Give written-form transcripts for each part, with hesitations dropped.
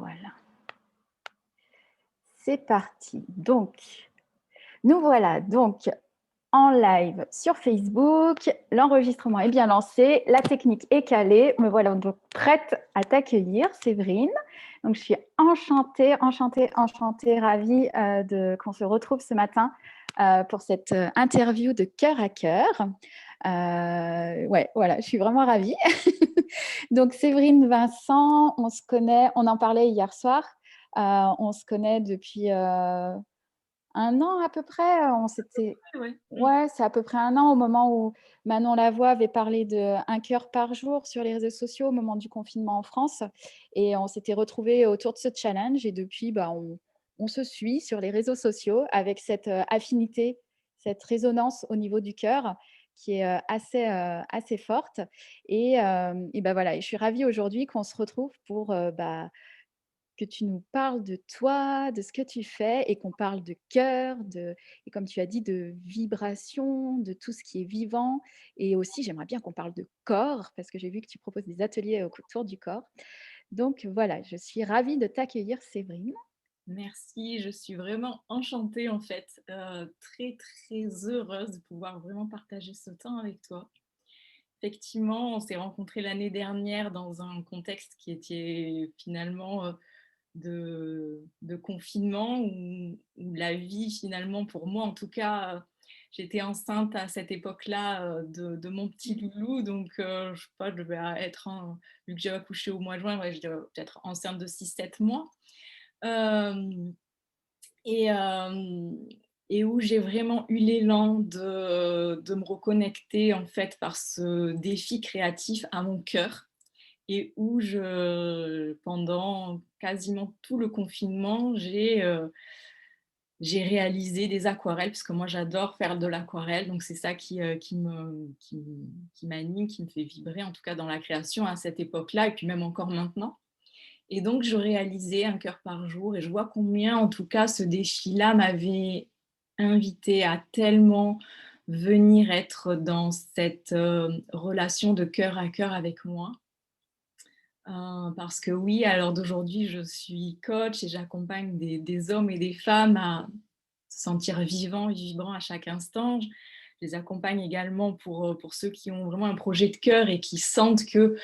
Voilà, c'est parti. Donc, nous voilà donc en live sur Facebook. L'enregistrement est bien lancé, la technique est calée. Me voilà donc prête à t'accueillir, Séverine. Donc, je suis enchantée, ravie qu'on se retrouve ce matin pour cette interview de cœur à cœur. Ouais, voilà, je suis vraiment ravie. Donc, Séverine Vincent, on se connaît, on en parlait hier soir. On se connaît depuis un an à peu près. Ouais. Ouais, c'est à peu près un an au moment où Manon Lavoie avait parlé de 1 cœur par jour sur les réseaux sociaux au moment du confinement en France. Et on s'était retrouvés autour de ce challenge. Et depuis, on se suit sur les réseaux sociaux avec cette affinité, cette résonance au niveau du cœur qui est assez forte. Et voilà, et je suis ravie aujourd'hui qu'on se retrouve pour que tu nous parles de toi, de ce que tu fais et qu'on parle de cœur, et comme tu as dit, de vibration, de tout ce qui est vivant. Et aussi, j'aimerais bien qu'on parle de corps, parce que j'ai vu que tu proposes des ateliers autour du corps. Donc voilà, je suis ravie de t'accueillir, Séverine. Merci, je suis vraiment enchantée en fait, très, très heureuse de pouvoir vraiment partager ce temps avec toi. Effectivement, on s'est rencontrés l'année dernière dans un contexte qui était finalement, de confinement où la vie finalement pour moi en tout cas, j'étais enceinte à cette époque-là, de mon petit loulou donc je sais pas, je devais être vu que j'ai accouché au mois de juin, ouais, je devais peut-être enceinte de 6 7 mois. Hem et hem et où j'ai vraiment eu l'élan de me reconnecter, en fait, par ce défi créatif à mon cœur et où pendant quasiment tout le confinement, j'ai réalisé des aquarelles parce que moi, j'adore faire de l'aquarelle, donc c'est ça qui m'anime, qui me fait vibrer, en tout cas dans la création à cette époque-là et puis même encore maintenant. Et donc, je réalisais 1 cœur par jour et je vois combien, en tout cas, ce défi-là m'avait invitée à tellement venir être dans cette, relation de cœur à cœur avec moi. Parce que oui, à l'heure d'aujourd'hui, je suis coach et j'accompagne des hommes et des femmes à se sentir vivants et vibrants à chaque instant. Je les accompagne également pour ceux qui ont vraiment un projet de cœur et qui sentent que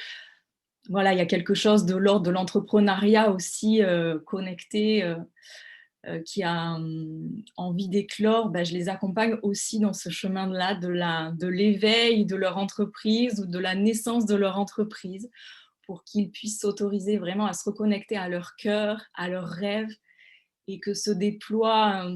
voilà, il y a quelque chose de l'ordre de l'entrepreneuriat aussi, connecté, qui a, envie d'éclore, bah, je les accompagne aussi dans ce chemin-là de l'éveil de leur entreprise ou de la naissance de leur entreprise, pour qu'ils puissent s'autoriser vraiment à se reconnecter à leur cœur, à leurs rêves et que se déploie,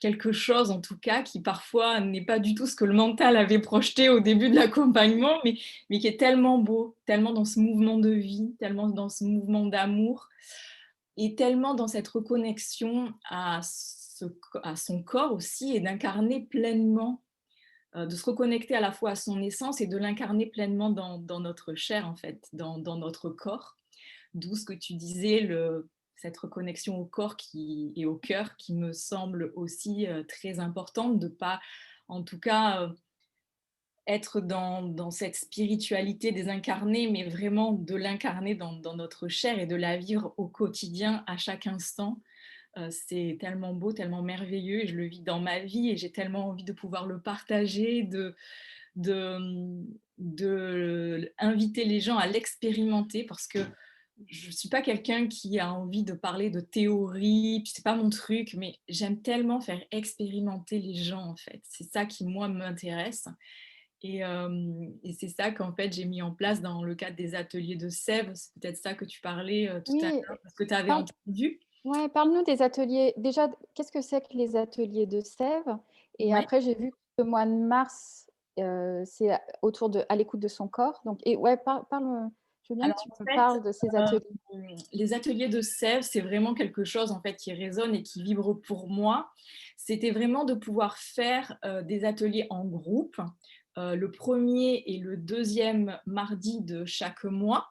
quelque chose en tout cas qui parfois n'est pas du tout ce que le mental avait projeté au début de l'accompagnement, mais qui est tellement beau, tellement dans ce mouvement de vie, tellement dans ce mouvement d'amour et tellement dans cette reconnexion à son corps aussi et d'incarner pleinement, de se reconnecter à la fois à son essence et de l'incarner pleinement dans notre chair en fait, dans notre corps. D'où ce que tu disais, cette reconnexion au corps et au cœur qui me semble aussi très importante, de pas, en tout cas, être dans cette spiritualité désincarnée, mais vraiment de l'incarner dans notre chair et de la vivre au quotidien, à chaque instant. C'est tellement beau, tellement merveilleux et je le vis dans ma vie et j'ai tellement envie de pouvoir le partager, de, inviter les gens à l'expérimenter parce que je ne suis pas quelqu'un qui a envie de parler de théorie, puis c'est pas mon truc, mais j'aime tellement faire expérimenter les gens en fait. C'est ça qui moi m'intéresse et c'est ça qu'en fait j'ai mis en place dans le cadre des ateliers de Sèvres. C'est peut-être ça que tu parlais tout à Oui, l'heure, parce que tu avais parle, entendu. ouais, parle-nous des ateliers. Déjà, qu'est-ce que c'est que les ateliers de Sèvres? Et Ouais. après, j'ai vu que le mois de mars, c'est autour de à l'écoute de son corps. Donc, et ouais, je veux bien que Alors tu en me fait, parles de ces ateliers. les ateliers de Sèvres, c'est vraiment quelque chose en fait qui résonne et qui vibre pour moi. C'était vraiment de pouvoir faire des ateliers en groupe, le premier et le deuxième mardi de chaque mois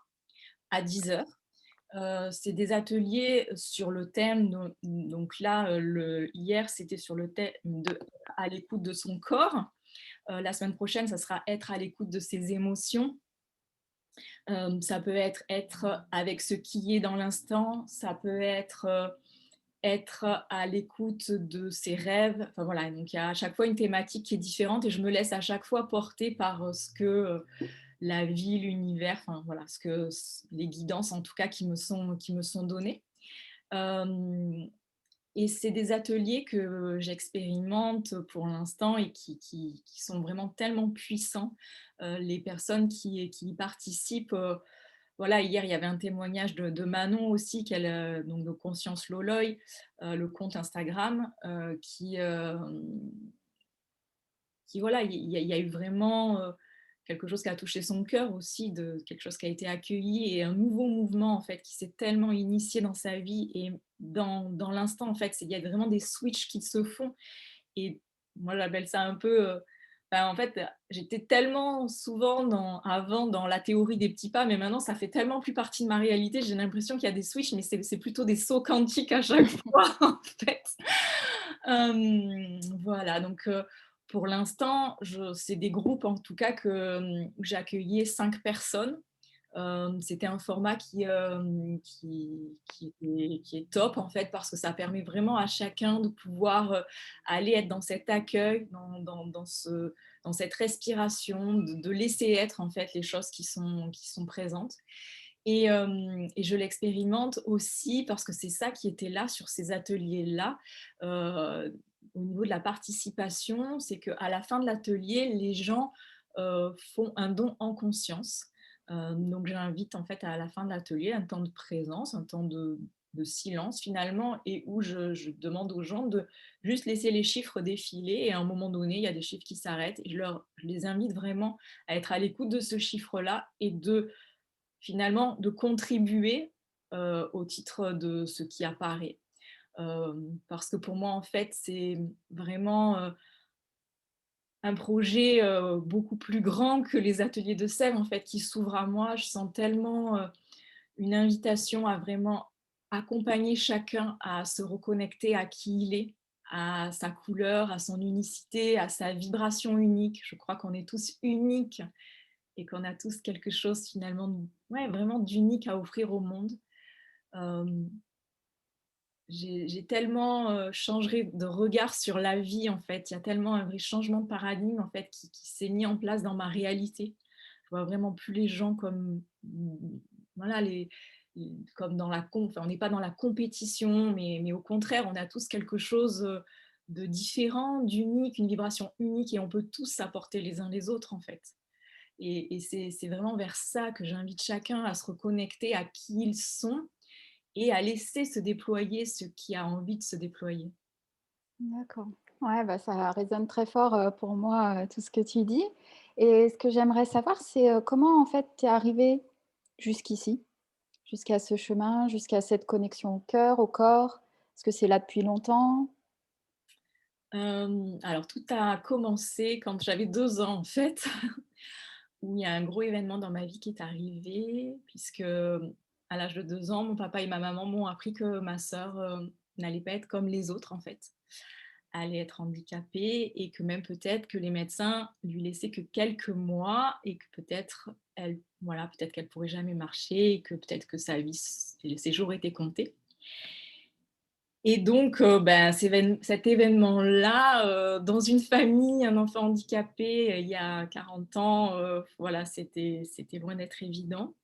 à 10 heures. C'est des ateliers sur le thème, donc là, hier, c'était sur le thème de à l'écoute de son corps. La semaine prochaine, ça sera être à l'écoute de ses émotions. Ça peut être avec ce qui est dans l'instant, ça peut être à l'écoute de ses rêves. Enfin voilà, donc il y a à chaque fois une thématique qui est différente et je me laisse à chaque fois porter par, ce que, la vie, l'univers, enfin voilà, ce que les guidances en tout cas qui me sont données. Hem Et c'est des ateliers que j'expérimente pour l'instant et qui sont vraiment tellement puissants. Les personnes qui y participent, voilà, hier, il y avait un témoignage de Manon aussi, donc de Conscience Loloy, le compte Instagram, qui voilà, il y a eu vraiment, quelque chose qui a touché son cœur aussi, de quelque chose qui a été accueilli et un nouveau mouvement, en fait, qui s'est tellement initié dans sa vie et dans l'instant, en fait. Il y a vraiment des switches qui se font et moi, j'appelle ça un peu, en fait, j'étais tellement souvent avant dans la théorie des petits pas, mais maintenant, ça fait tellement plus partie de ma réalité. J'ai l'impression qu'il y a des switches, mais c'est plutôt des sauts quantiques à chaque fois, en fait. Voilà, donc pour l'instant, c'est des groupes en tout cas où j'ai accueilli 5 personnes. C'était un format qui est top en fait parce que ça permet vraiment à chacun de pouvoir, aller être dans cet accueil, dans cette respiration, de laisser être en fait les choses qui sont présentes. Et je l'expérimente aussi parce que c'est ça qui était là sur ces ateliers-là, au niveau de la participation, c'est qu'à la fin de l'atelier, les gens, font un don en conscience. Donc j'invite en fait à la fin de l'atelier un temps de présence, un temps de silence finalement et où je demande aux gens de juste laisser les chiffres défiler et à un moment donné, il y a des chiffres qui s'arrêtent et je les invite vraiment à être à l'écoute de ce chiffre-là et finalement, de contribuer, au titre de ce qui apparaît. Parce que pour moi, en fait, c'est vraiment, un projet, beaucoup plus grand que les ateliers de sel, en fait, qui s'ouvre à moi. Je sens tellement, une invitation à vraiment accompagner chacun à se reconnecter à qui il est, à sa couleur, à son unicité, à sa vibration unique. Je crois qu'on est tous uniques et qu'on a tous quelque chose finalement ouais, vraiment d'unique à offrir au monde. Hem, j'ai tellement, changé de regard sur la vie, en fait. Il y a tellement un vrai changement de paradigme, en fait, qui s'est mis en place dans ma réalité. Je vois vraiment plus les gens comme, voilà, comme dans enfin, on n'est pas dans la compétition, mais au contraire, on a tous quelque chose, de différent, d'unique, une vibration unique et on peut tous s'apporter les uns les autres, en fait. Et c'est vraiment vers ça que j'invite chacun à se reconnecter à qui ils sont et à laisser se déployer ce qui a envie de se déployer. D'accord. Ouais, bah, ça résonne très fort, pour moi, tout ce que tu dis et ce que j'aimerais savoir, c'est, comment en fait tu es arrivée jusqu'ici? Jusqu'à ce chemin, jusqu'à cette connexion au cœur, au corps? Est-ce que c'est là depuis longtemps? Alors tout a commencé quand j'avais 2 ans en fait, où il y a un gros événement dans ma vie qui est arrivé puisque, à l'âge de 2 ans, mon papa et ma maman m'ont appris que ma sœur, n'allait pas être comme les autres en fait. Allait être handicapée et que même peut-être que les médecins lui laissaient que quelques mois et que peut-être voilà, peut-être qu'elle pourrait jamais marcher et que peut-être que sa vie, ses jours étaient comptés. Et donc, cet événement-là, dans une famille, un enfant handicapé, il y a 40 ans, voilà, c'était loin d'être évident.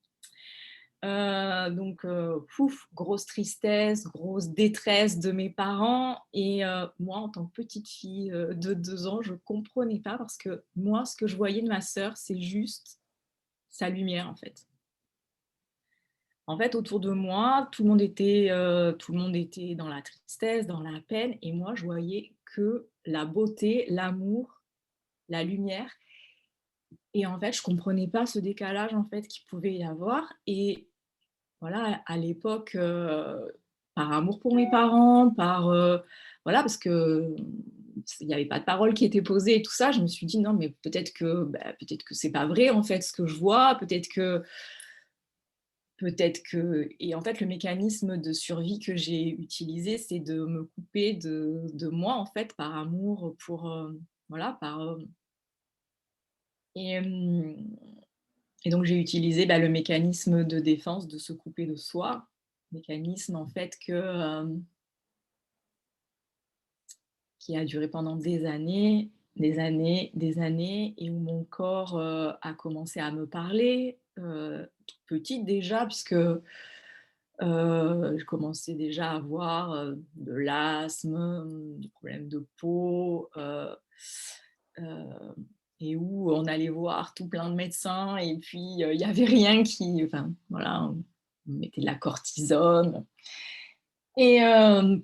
Donc, grosse tristesse, grosse détresse de mes parents et moi, en tant que petite fille, de 2 ans, je comprenais pas parce que moi, ce que je voyais de ma sœur, c'est juste sa lumière, en fait. En fait, autour de moi, tout le monde était dans la tristesse, dans la peine et moi, je voyais que la beauté, l'amour, la lumière et en fait, je comprenais pas ce décalage, en fait, qu'il pouvait y avoir et voilà, à l'époque, par amour pour mes parents, voilà, parce que, il n'y avait pas de paroles qui étaient posées et tout ça, je me suis dit: «Non, mais peut-être que c'est pas vrai, en fait, ce que je vois, peut-être que» et en fait, le mécanisme de survie que j'ai utilisé, c'est de me couper de moi, en fait, par amour pour, voilà, et hem Et donc, j'ai utilisé le mécanisme de défense de se couper de soi. Mécanisme, en fait, qui a duré pendant des années, des années, des années, et où mon corps a commencé à me parler, toute petite déjà, puisque je commençais déjà à avoir de l'asthme, des problèmes de peau, heu et où on allait voir tout plein de médecins et puis, il y avait rien qui enfin, voilà, on me mettait de la cortisone et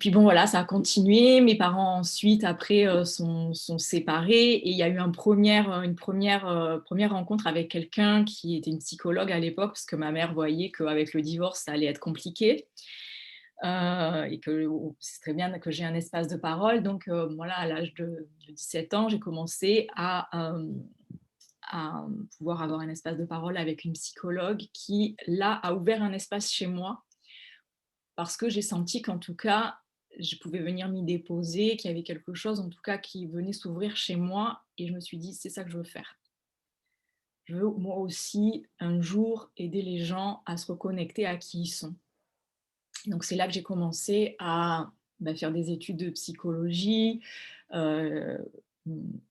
puis bon, voilà, ça a continué. Mes parents ensuite après, sont séparés et il y a eu une première rencontre avec quelqu'un qui était une psychologue à l'époque, parce que ma mère voyait qu'avec le divorce, ça allait être compliqué. Et que c'est très bien que j'ai un espace de parole. Donc voilà, à l'âge de 17 ans, j'ai commencé à pouvoir avoir un espace de parole avec une psychologue qui, là, a ouvert un espace chez moi parce que j'ai senti qu'en tout cas, je pouvais venir m'y déposer, qu'il y avait quelque chose en tout cas qui venait s'ouvrir chez moi et je me suis dit: «C'est ça que je veux faire. Je veux moi aussi un jour aider les gens à se reconnecter à qui ils sont». Donc c'est là que j'ai commencé à faire des études de psychologie, heu,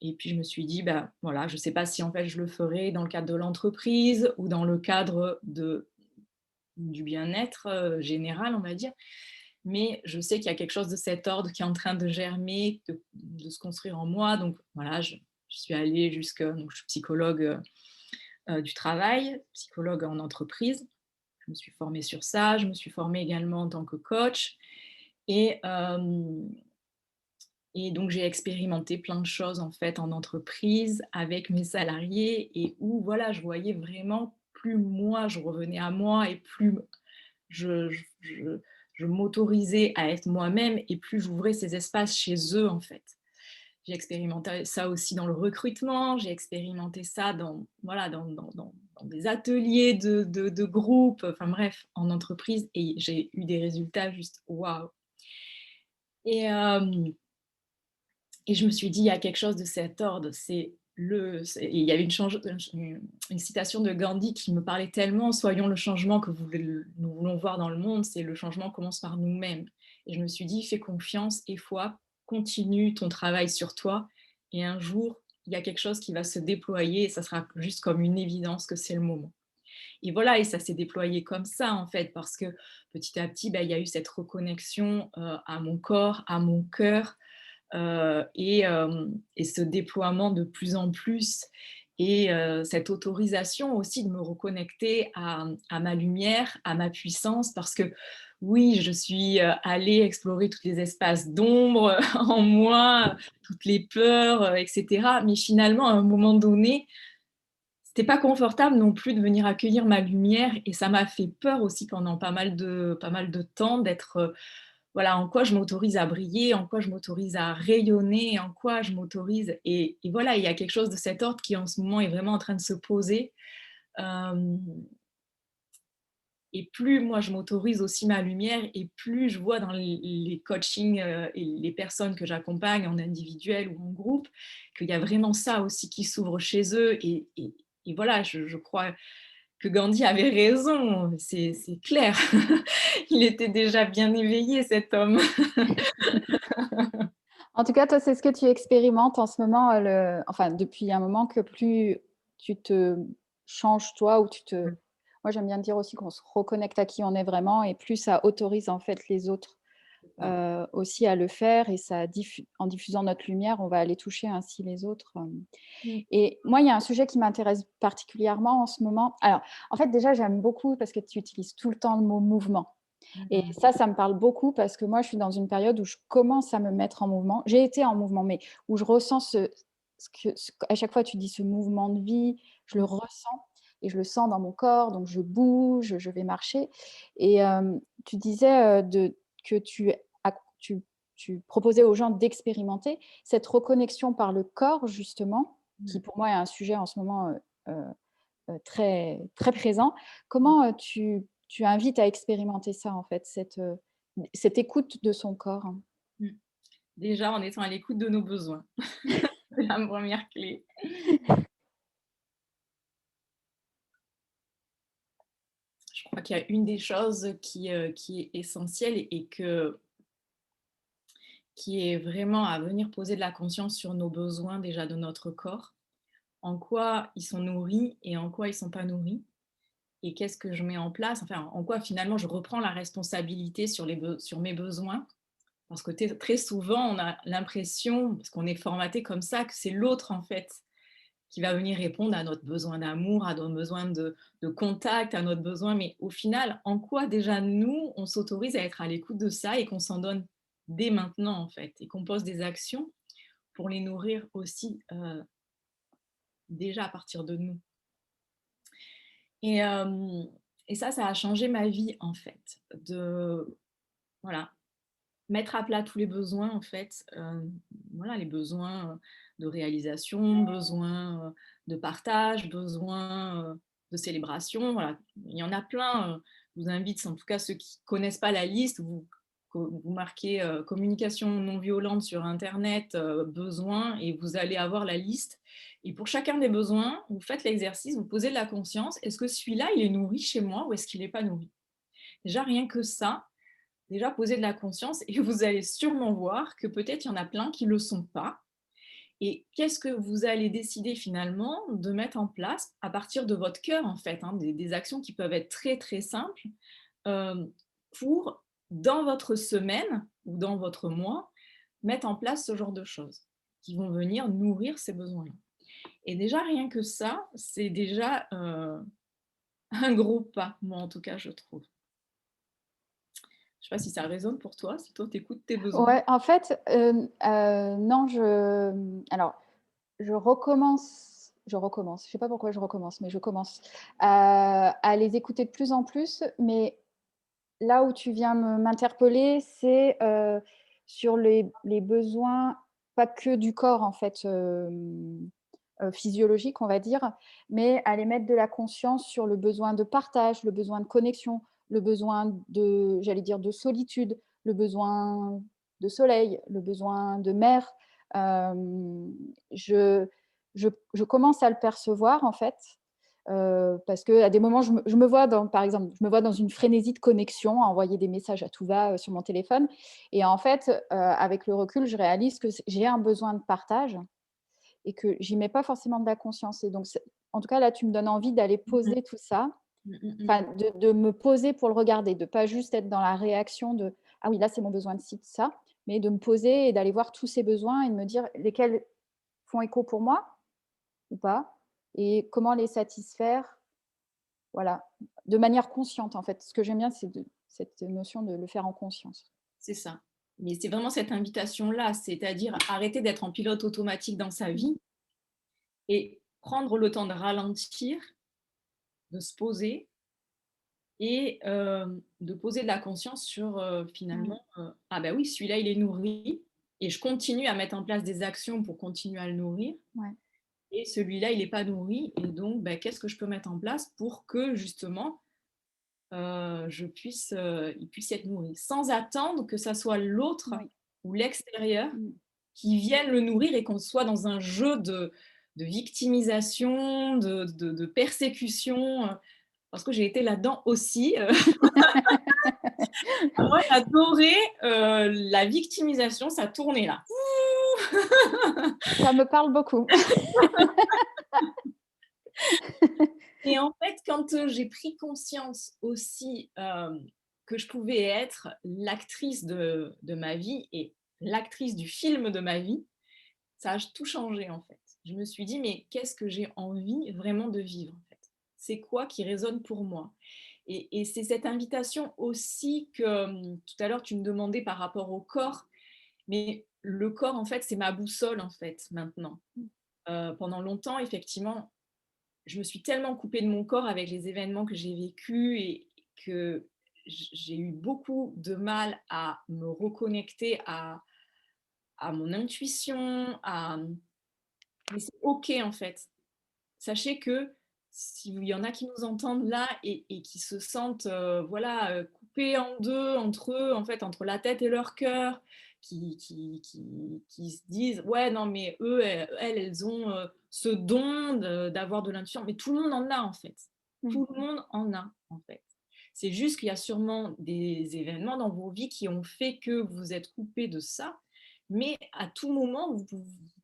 et puis je me suis dit: «Bah, voilà, je ne sais pas si en fait je le ferai dans le cadre de l'entreprise ou dans le cadre du bien-être, général, on va dire». Mais je sais qu'il y a quelque chose de cet ordre qui est en train de germer, de se construire en moi. Donc voilà, je suis allée jusque donc je suis psychologue, du travail, psychologue en entreprise. Je me suis formée sur ça, je me suis formée également en tant que coach et donc j'ai expérimenté plein de choses en fait en entreprise avec mes salariés et où voilà, je voyais vraiment plus moi je revenais à moi et plus je m'autorisais à être moi-même et plus j'ouvrais ces espaces chez eux en fait. J'ai expérimenté ça aussi dans le recrutement, j'ai expérimenté ça dans, voilà, dans des ateliers de groupe, enfin bref, en entreprise et j'ai eu des résultats juste waouh! Et, et je me suis dit, il y a quelque chose de cet ordre, et il y avait une citation de Gandhi qui me parlait tellement, soyons le changement que nous voulons voir dans le monde, c'est le changement commence par nous-mêmes. Et je me suis dit, fais confiance et foi, continue ton travail sur toi, et un jour, il y a quelque chose qui va se déployer, et ça sera juste comme une évidence que c'est le moment. Et voilà, et ça s'est déployé comme ça, en fait, parce que petit à petit, il y a eu cette reconnexion à mon corps, à mon cœur, et ce déploiement de plus en plus et cette autorisation aussi de me reconnecter à ma lumière, à ma puissance parce que oui, je suis, allée explorer tous les espaces d'ombre en moi, toutes les peurs, et cetera. Mais finalement, à un moment donné, c'était pas confortable non plus de venir accueillir ma lumière et ça m'a fait peur aussi pendant pas mal de temps d'être, voilà, en quoi je m'autorise à briller, en quoi je m'autorise à rayonner, en quoi je m'autorise et voilà, il y a quelque chose de cet ordre qui en ce moment est vraiment en train de se poser, hem et plus moi je m'autorise aussi ma lumière et plus je vois dans les coachings, et les personnes que j'accompagne en individuel ou en groupe, qu'il y a vraiment ça aussi qui s'ouvre chez eux et voilà, je crois que Gandhi avait raison, c'est clair. Il était déjà bien éveillé cet homme. En tout cas, toi, c'est ce que tu expérimentes en ce moment, enfin, depuis un moment que plus tu te changes toi ou tu te moi, j'aime bien dire aussi qu'on se reconnecte à qui on est vraiment et plus ça autorise en fait les autres, aussi à le faire et ça en diffusant notre lumière, on va aller toucher ainsi les autres, Mmh. et moi, il y a un sujet qui m'intéresse particulièrement en ce moment. Alors, en fait, déjà, j'aime beaucoup parce que tu utilises tout le temps le mot «mouvement». Et Mmh. ça me parle beaucoup parce que moi, je suis dans une période où je commence à me mettre en mouvement. J'ai été en mouvement, mais où je ressens à chaque fois tu dis ce mouvement de vie, je le Mmh. ressens et je le sens dans mon corps, donc je bouge, je vais marcher. Et tu disais que tu proposais aux gens d'expérimenter cette reconnexion par le corps, justement, qui Mmh. pour moi est un sujet en ce moment très, très présent. Comment tu invites à expérimenter ça, en fait, cette écoute de son corps? Mmh. Déjà en étant à l'écoute de nos besoins. C'est la première clé. crois qu'il y a une des choses qui est essentielle qui est vraiment à venir poser de la conscience sur nos besoins déjà de notre corps, en quoi ils sont nourris et en quoi ils sont pas nourris. Et qu'est-ce que je mets en place, enfin, en quoi finalement je reprends la responsabilité sur mes besoins. Parce que très souvent, on a l'impression, parce qu'on est formaté comme ça, que c'est l'autre en fait qui va venir répondre à notre besoin d'amour, à notre besoin de contact, à notre besoin. Mais au final, en quoi déjà nous, on s'autorise à être à l'écoute de ça et qu'on s'en donne dès maintenant en fait, et qu'on pose des actions pour les nourrir aussi déjà à partir de nous. Et, euh, et ça a changé ma vie en fait, de voilà, mettre à plat tous les besoins en fait, voilà, les besoins de réalisation, besoins de partage, besoins de célébration, voilà. Il y en a plein. Je vous invite, en tout cas ceux qui ne connaissent pas la liste, vous marquez communication non violente sur Internet, besoins, et vous allez avoir la liste. Et pour chacun des besoins, vous faites l'exercice, vous posez de la conscience, est-ce que celui-là, il est nourri chez moi ou est-ce qu'il n'est pas nourri? Déjà, rien que ça, déjà poser de la conscience et vous allez sûrement voir que peut-être il y en a plein qui ne le sont pas. Et qu'est-ce que vous allez décider finalement de mettre en place à partir de votre cœur en fait, hein, des actions qui peuvent être très très simples euh, pour, dans votre semaine ou dans votre mois, mettre en place ce genre de choses qui vont venir nourrir ces besoins-là. Et déjà, rien que ça, c'est déjà un gros pas, moi en tout cas, je trouve. Je ne sais pas si ça résonne pour toi, si toi, tu écoutes tes besoins. Ouais, en fait, non, alors, je recommence, je sais pas pourquoi je recommence, mais je commence à les écouter de plus en plus. Mais là où tu viens m'interpeller, c'est sur les besoins, pas que du corps, en fait, physiologique, on va dire, mais à les mettre de la conscience sur le besoin de partage, le besoin de connexion, le besoin de, j'allais dire, de solitude, le besoin de soleil, le besoin de mer. Euh, je, je commence à le percevoir, en fait, parce qu'à des moments, je me vois dans, par exemple, je me vois dans une frénésie de connexion, à envoyer des messages à tout va sur mon téléphone. Et en fait, avec le recul, je réalise que j'ai un besoin de partage et que j'y mets pas forcément de la conscience. Et donc, en tout cas, là, tu me donnes envie d'aller Mhm. poser tout ça, Mhm. enfin, de me poser pour le regarder, de pas juste être dans la réaction de ah oui, là, c'est mon besoin de ci, de ça, mais de me poser et d'aller voir tous ces besoins et de me dire lesquels font écho pour moi ou pas et comment les satisfaire. Voilà, de manière consciente, en fait. Ce que j'aime bien, c'est cette notion de le faire en conscience. C'est ça. Mais c'est vraiment cette invitation-là, c'est-à-dire arrêter d'être en pilote automatique dans sa vie et prendre le temps de ralentir, de se poser et de poser de la conscience sur Mm. finalement, ah ben oui, celui-là, il est nourri et je continue à mettre en place des actions pour continuer à le nourrir. Ouais. Et celui-là, il n'est pas nourri. Et donc, ben, qu'est-ce que je peux mettre en place pour que justement, il puisse être nourri, sans attendre que ça soit l'autre Oui. ou l'extérieur Mm. qui viennent le nourrir et qu'on soit dans un jeu de victimisation, de persécution, parce que j'ai été là-dedans aussi. Moi, j'adorais la victimisation, ça tournait là. Ça me parle beaucoup. Et en fait, quand j'ai pris conscience aussi que je pouvais être l'actrice de ma vie et l'actrice du film de ma vie, ça a tout changé en fait. Je me suis dit, mais qu'est-ce que j'ai envie vraiment de vivre en fait? C'est quoi qui résonne pour moi? Et c'est cette invitation aussi que tout à l'heure tu me demandais par rapport au corps, mais le corps en fait c'est ma boussole en fait maintenant. Pendant longtemps effectivement je me suis tellement coupée de mon corps avec les événements que j'ai vécus et que j'ai eu beaucoup de mal à me reconnecter à mon intuition, mais c'est OK en fait. Sachez que s'il y en a qui nous entendent là et qui se sentent voilà, coupés en deux entre eux, en fait, entre la tête et leur cœur, qui se disent ouais non mais eux, elles ont ce don d'avoir de l'intuition, mais tout le monde en a en fait. Mm. Tout le monde en a en fait. C'est juste qu'il y a sûrement des événements dans vos vies qui ont fait que vous êtes coupé de ça, mais à tout moment,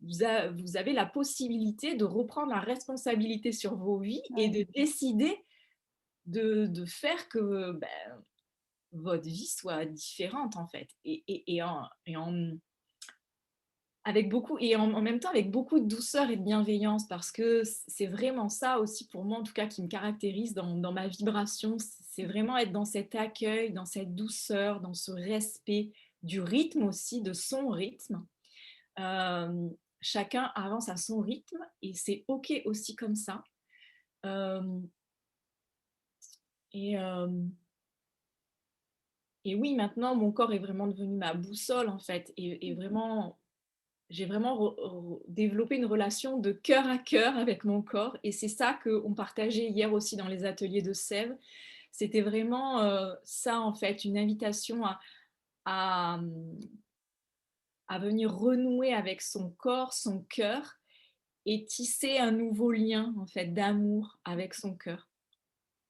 vous avez la possibilité de reprendre la responsabilité sur vos vies et Ouais, de décider de faire que votre vie soit différente en fait. Avec beaucoup, et en même temps avec beaucoup de douceur et de bienveillance, parce que c'est vraiment ça aussi pour moi en tout cas qui me caractérise dans ma vibration, c'est vraiment être dans cet accueil, dans cette douceur, dans ce respect du rythme aussi, de son rythme. Euh, Chacun avance à son rythme et c'est ok aussi comme ça. Euh, et, euh, et oui, maintenant mon corps est vraiment devenu ma boussole en fait, et vraiment j'ai vraiment développé une relation de cœur à cœur avec mon corps. Et c'est ça qu'on partageait hier aussi dans les ateliers de Sève. C'était vraiment ça, en fait, une invitation à, à venir renouer avec son corps, son cœur, et tisser un nouveau lien, en fait, d'amour avec son cœur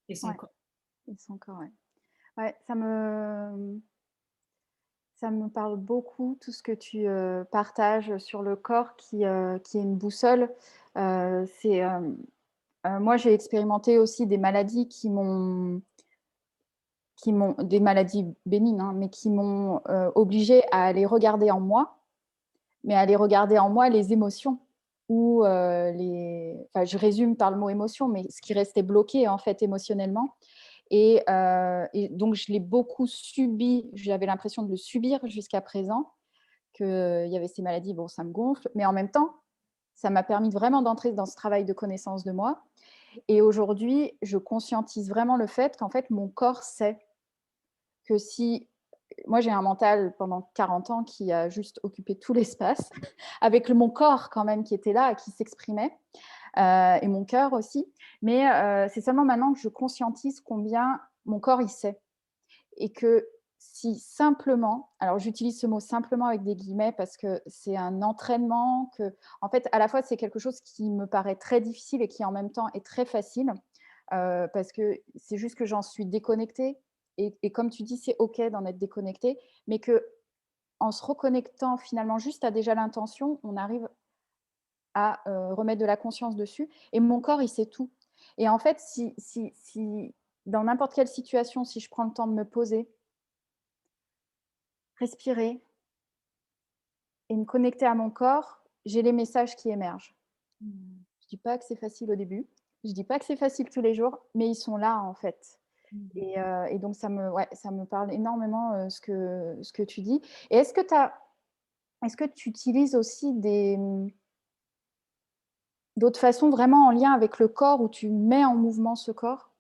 et son ouais, corps. ils sont encore, ouais. Ouais, ça me parle beaucoup, tout ce que tu partages sur le corps qui est une boussole. C'est, moi, j'ai expérimenté aussi des maladies des maladies bénignes, hein, mais qui m'ont obligée à aller regarder en moi, mais à aller regarder en moi les émotions ou enfin, je résume par le mot émotion, mais ce qui restait bloqué en fait émotionnellement. Et donc, je l'ai beaucoup subi, j'avais l'impression de le subir jusqu'à présent, qu'il y avait ces maladies, bon, ça me gonfle, mais en même temps, ça m'a permis vraiment d'entrer dans ce travail de connaissance de moi. Et aujourd'hui, je conscientise vraiment le fait qu'en fait, mon corps sait que si moi, j'ai un mental pendant 40 ans qui a juste occupé tout l'espace, avec mon corps quand même qui était là, qui s'exprimait, et mon cœur aussi. Mais c'est seulement maintenant que je conscientise combien mon corps il sait. Et que si simplement, alors j'utilise ce mot simplement avec des guillemets parce que c'est un entraînement que, en fait, à la fois c'est quelque chose qui me paraît très difficile et qui en même temps est très facile, parce que c'est juste que j'en suis déconnectée. Et comme tu dis, c'est OK d'en être déconnectée, mais que en se reconnectant finalement juste à déjà l'intention, on arrive à remettre de la conscience dessus. Et mon corps, il sait tout. Et en fait, si dans n'importe quelle situation, si je prends le temps de me poser, respirer et me connecter à mon corps, j'ai les messages qui émergent. Mmh. Je dis pas que c'est facile au début, je dis pas que c'est facile tous les jours, mais ils sont là en fait. Mmh. Et donc ouais, ça me parle énormément, ce que tu dis. Et est-ce que tu utilises aussi d'autres façons vraiment en lien avec le corps où tu mets en mouvement ce corps?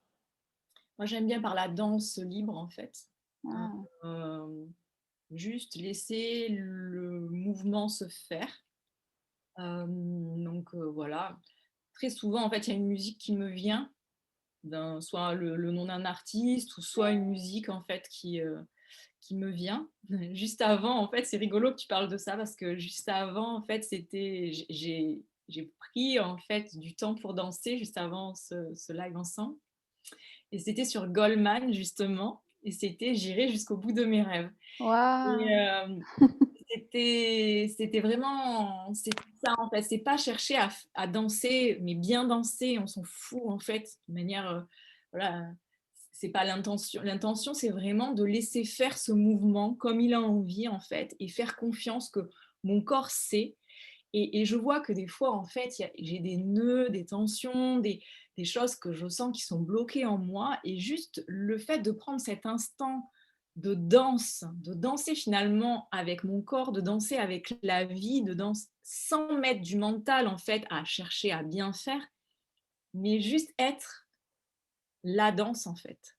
Moi, j'aime bien par la danse libre, en fait. Ah, Euh, Juste laisser le mouvement se faire. Voilà. Très souvent, en fait, il y a une musique qui me vient, soit le nom d'un artiste, ou soit une musique en fait qui me vient. Juste avant, en fait, c'est rigolo que tu parles de ça parce que juste avant, en fait, j'ai pris en fait du temps pour danser juste avant ce live ensemble. Et c'était sur Goldman justement. Et c'était J'irai jusqu'au bout de mes rêves. Et, waouh! c'était vraiment c'était ça en fait. C'est pas chercher à danser, mais bien danser, on s'en fout en fait, de manière voilà, c'est pas l'intention. L'intention, c'est vraiment de laisser faire ce mouvement comme il a envie en fait, et faire confiance que mon corps sait. Et je vois que des fois, en fait, j'ai des nœuds, des tensions, des choses que je sens qui sont bloquées en moi. Et juste le fait de prendre cet instant de danse, de danser finalement avec mon corps, de danser avec la vie, de danser sans mettre du mental, en fait, à chercher à bien faire, mais juste être la danse, en fait,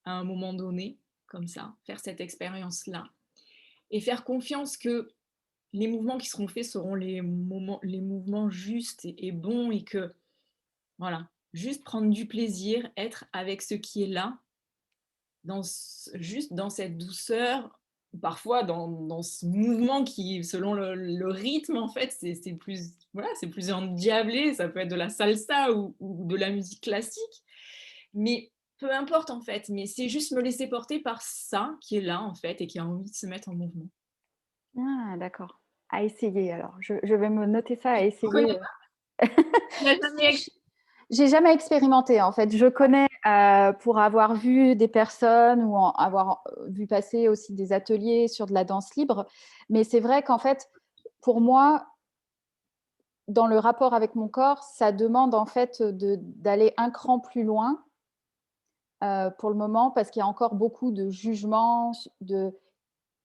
à un moment donné, comme ça, faire cette expérience-là. Et faire confiance que les mouvements qui seront faits seront les mouvements justes et bons, et que, voilà, juste prendre du plaisir, être avec ce qui est là, juste dans cette douceur, parfois dans ce mouvement qui, selon le rythme, en fait, c'est plus, voilà, c'est plus endiablé, ça peut être de la salsa ou de la musique classique, mais peu importe en fait, mais c'est juste me laisser porter par ça qui est là en fait et qui a envie de se mettre en mouvement. Ah d'accord. À essayer alors. Je vais me noter ça à On connaît essayer. pas, on n'a Si, jamais j'ai jamais expérimenté en fait. Je connais pour avoir vu des personnes ou avoir vu passer aussi des ateliers sur de la danse libre. Mais c'est vrai qu'en fait, pour moi, dans le rapport avec mon corps, ça demande en fait d'aller un cran plus loin pour le moment parce qu'il y a encore beaucoup de jugement, de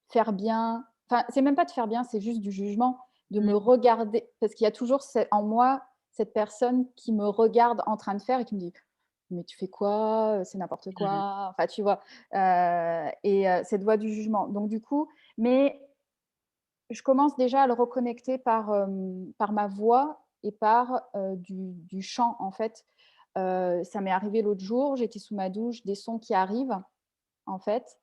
faire bien. Enfin, c'est même pas de faire bien, c'est juste du jugement, de me regarder. Parce qu'il y a toujours en moi cette personne qui me regarde en train de faire et qui me dit mais tu fais quoi? C'est n'importe mmh, quoi. Enfin, tu vois? Cette voix du jugement. Donc, du coup, mais je commence déjà à le reconnecter par ma voix et par du chant, en fait. Ça m'est arrivé l'autre jour, j'étais sous ma douche, des sons qui arrivent, en fait.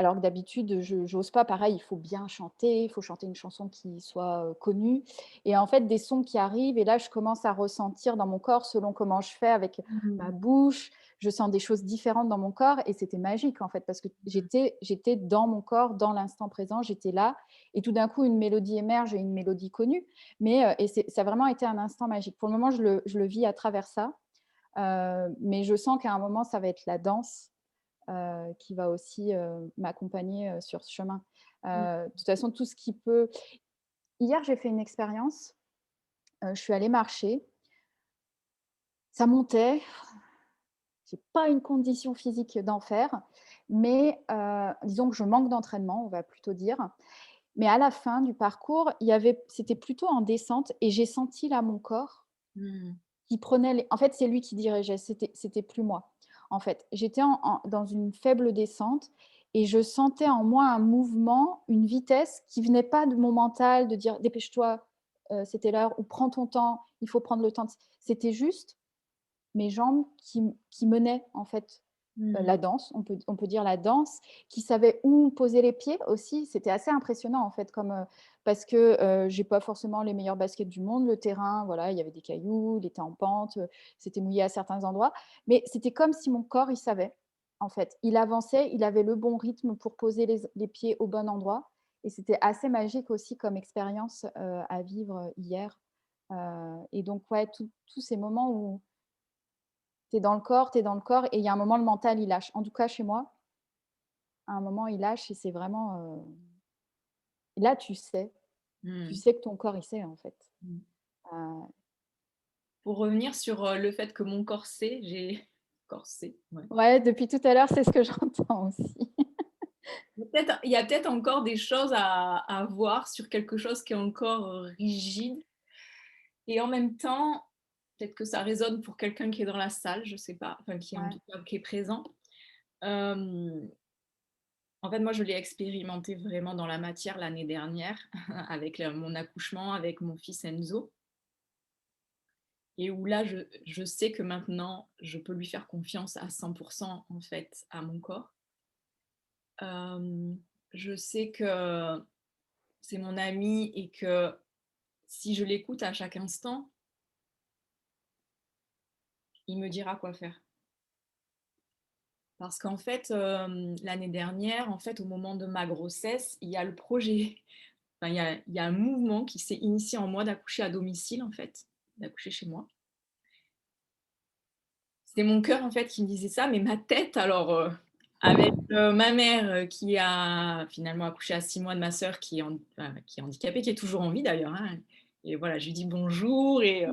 Alors que d'habitude, je n'ose pas, pareil, il faut bien chanter, il faut chanter une chanson qui soit, connue et en fait, des sons qui arrivent et là, je commence à ressentir dans mon corps selon comment je fais avec mmh, ma bouche, je sens des choses différentes dans mon corps et c'était magique, en fait, parce que mmh, j'étais dans mon corps, dans l'instant présent, j'étais là et tout d'un coup, une mélodie émerge et une mélodie connue, mais et ça a vraiment été un instant magique. Pour le moment, je le vis à travers ça, mais je sens qu'à un moment, ça va être la danse qui va aussi m'accompagner sur ce chemin. mmh, De toute façon, tout ce qui peut. Hier, j'ai fait une expérience. Je suis allée marcher. Ça montait. J'ai pas une condition physique d'enfer, mais disons que je manque d'entraînement, on va plutôt dire. Mais à la fin du parcours, c'était plutôt en descente et j'ai senti là mon corps mmh, qui prenait en fait, c'est lui qui dirigeait, c'était plus moi. En fait, j'étais dans une faible descente et je sentais en moi un mouvement, une vitesse qui venait pas de mon mental, de dire: «Dépêche-toi, c'était l'heure» ou «Prends ton temps, il faut prendre le temps». C'était juste mes jambes qui menaient en fait mmh, la danse, on peut dire la danse, qui savait où poser les pieds aussi. C'était assez impressionnant en fait parce que, j'ai pas forcément les meilleurs baskets du monde. Le terrain, voilà, il y avait des cailloux, il était en pente, c'était mouillé à certains endroits. Mais c'était comme si mon corps, il savait, en fait. Il avançait, il avait le bon rythme pour poser les pieds au bon endroit et c'était assez magique aussi comme expérience, à vivre, hier. Et donc ouais, tous ces moments où tu es dans le corps et il y a un moment, le mental, il lâche. En tout cas, chez moi, à un moment, il lâche et c'est vraiment, là, tu mmh, sais que ton corps, il sait, en fait. mmh. Heu, Pour revenir sur, le fait que mon corset, j'ai corset, ouais. ouais, depuis tout à l'heure, c'est ce que j'entends aussi. Il y a peut-être encore des choses à voir sur quelque chose qui est encore, rigide et en même temps, peut-être que ça résonne pour quelqu'un qui est dans la salle, je sais pas, enfin qui est en Ouais, tout cas qui est présent. Hem, En fait, moi, je l'ai expérimenté vraiment dans la matière l'année dernière avec mon accouchement, avec mon fils Enzo et où là, je sais que maintenant, je peux lui faire confiance à 100 en fait, à mon corps. Je sais que c'est mon ami et que si je l'écoute à chaque instant, il me dira quoi faire. Parce qu'en fait, l'année dernière, en fait, au moment de ma grossesse, il y a le projet, enfin, il y a un mouvement qui s'est initié en moi d'accoucher à domicile, en fait, d'accoucher chez moi. C'était mon cœur, en fait, qui me disait ça, mais ma tête, alors, avec, ma mère, qui a finalement accouché à 6 mois de ma sœur qui est handicapée, qui est toujours en vie d'ailleurs, hein, et voilà, je lui dis bonjour et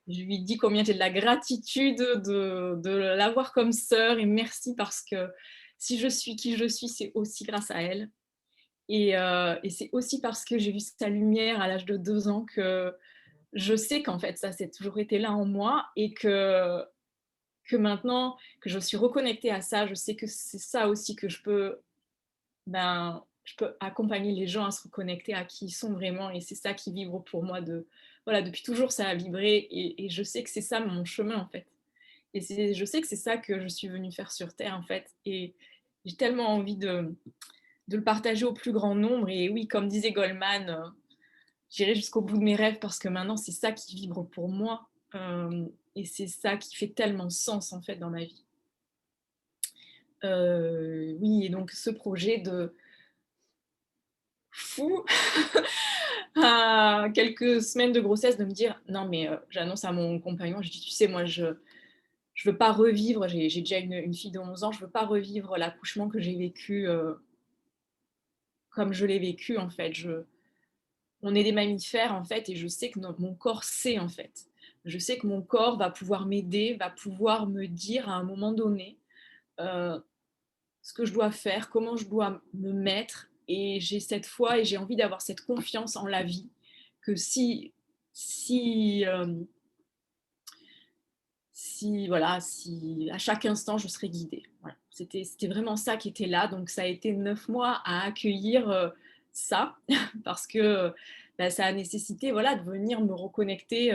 je lui dis combien j'ai de la gratitude de l'avoir comme sœur et merci parce que si je suis qui je suis, c'est aussi grâce à elle et c'est aussi parce que j'ai vu sa lumière à l'âge de 2 ans que je sais qu'en fait ça, c'est toujours été là en moi et que maintenant que je suis reconnectée à ça, je sais que c'est ça aussi que je peux accompagner les gens à se reconnecter à qui ils sont vraiment et c'est ça qui vibre pour moi voilà, depuis toujours ça a vibré et je sais que c'est ça mon chemin en fait. Et je sais que c'est ça que je suis venue faire sur terre en fait et j'ai tellement envie de le partager au plus grand nombre et oui, comme disait Goldman, j'irai jusqu'au bout de mes rêves parce que maintenant c'est ça qui vibre pour moi, et c'est ça qui fait tellement sens en fait dans ma vie. Oui, et donc ce projet de fou à quelques semaines de grossesse de me dire: «Non mais j'annonce à mon compagnon, je dis: «Tu sais, moi je veux pas revivre», j'ai déjà une fille de 11 ans, «je veux pas revivre l'accouchement que j'ai vécu, comme je l'ai vécu en fait». Je On est des mammifères en fait et je sais que mon corps sait en fait. Je sais que mon corps va pouvoir m'aider, va pouvoir me dire à un moment donné, heu, ce que je dois faire, comment je dois me mettre, et j'ai cette foi et j'ai envie d'avoir cette confiance en la vie que si, si voilà, si à chaque instant je serai guidée. Voilà, c'était vraiment ça qui était là, donc ça a été 9 mois à accueillir, ça parce que, bah, ça a nécessité, voilà, de venir me reconnecter,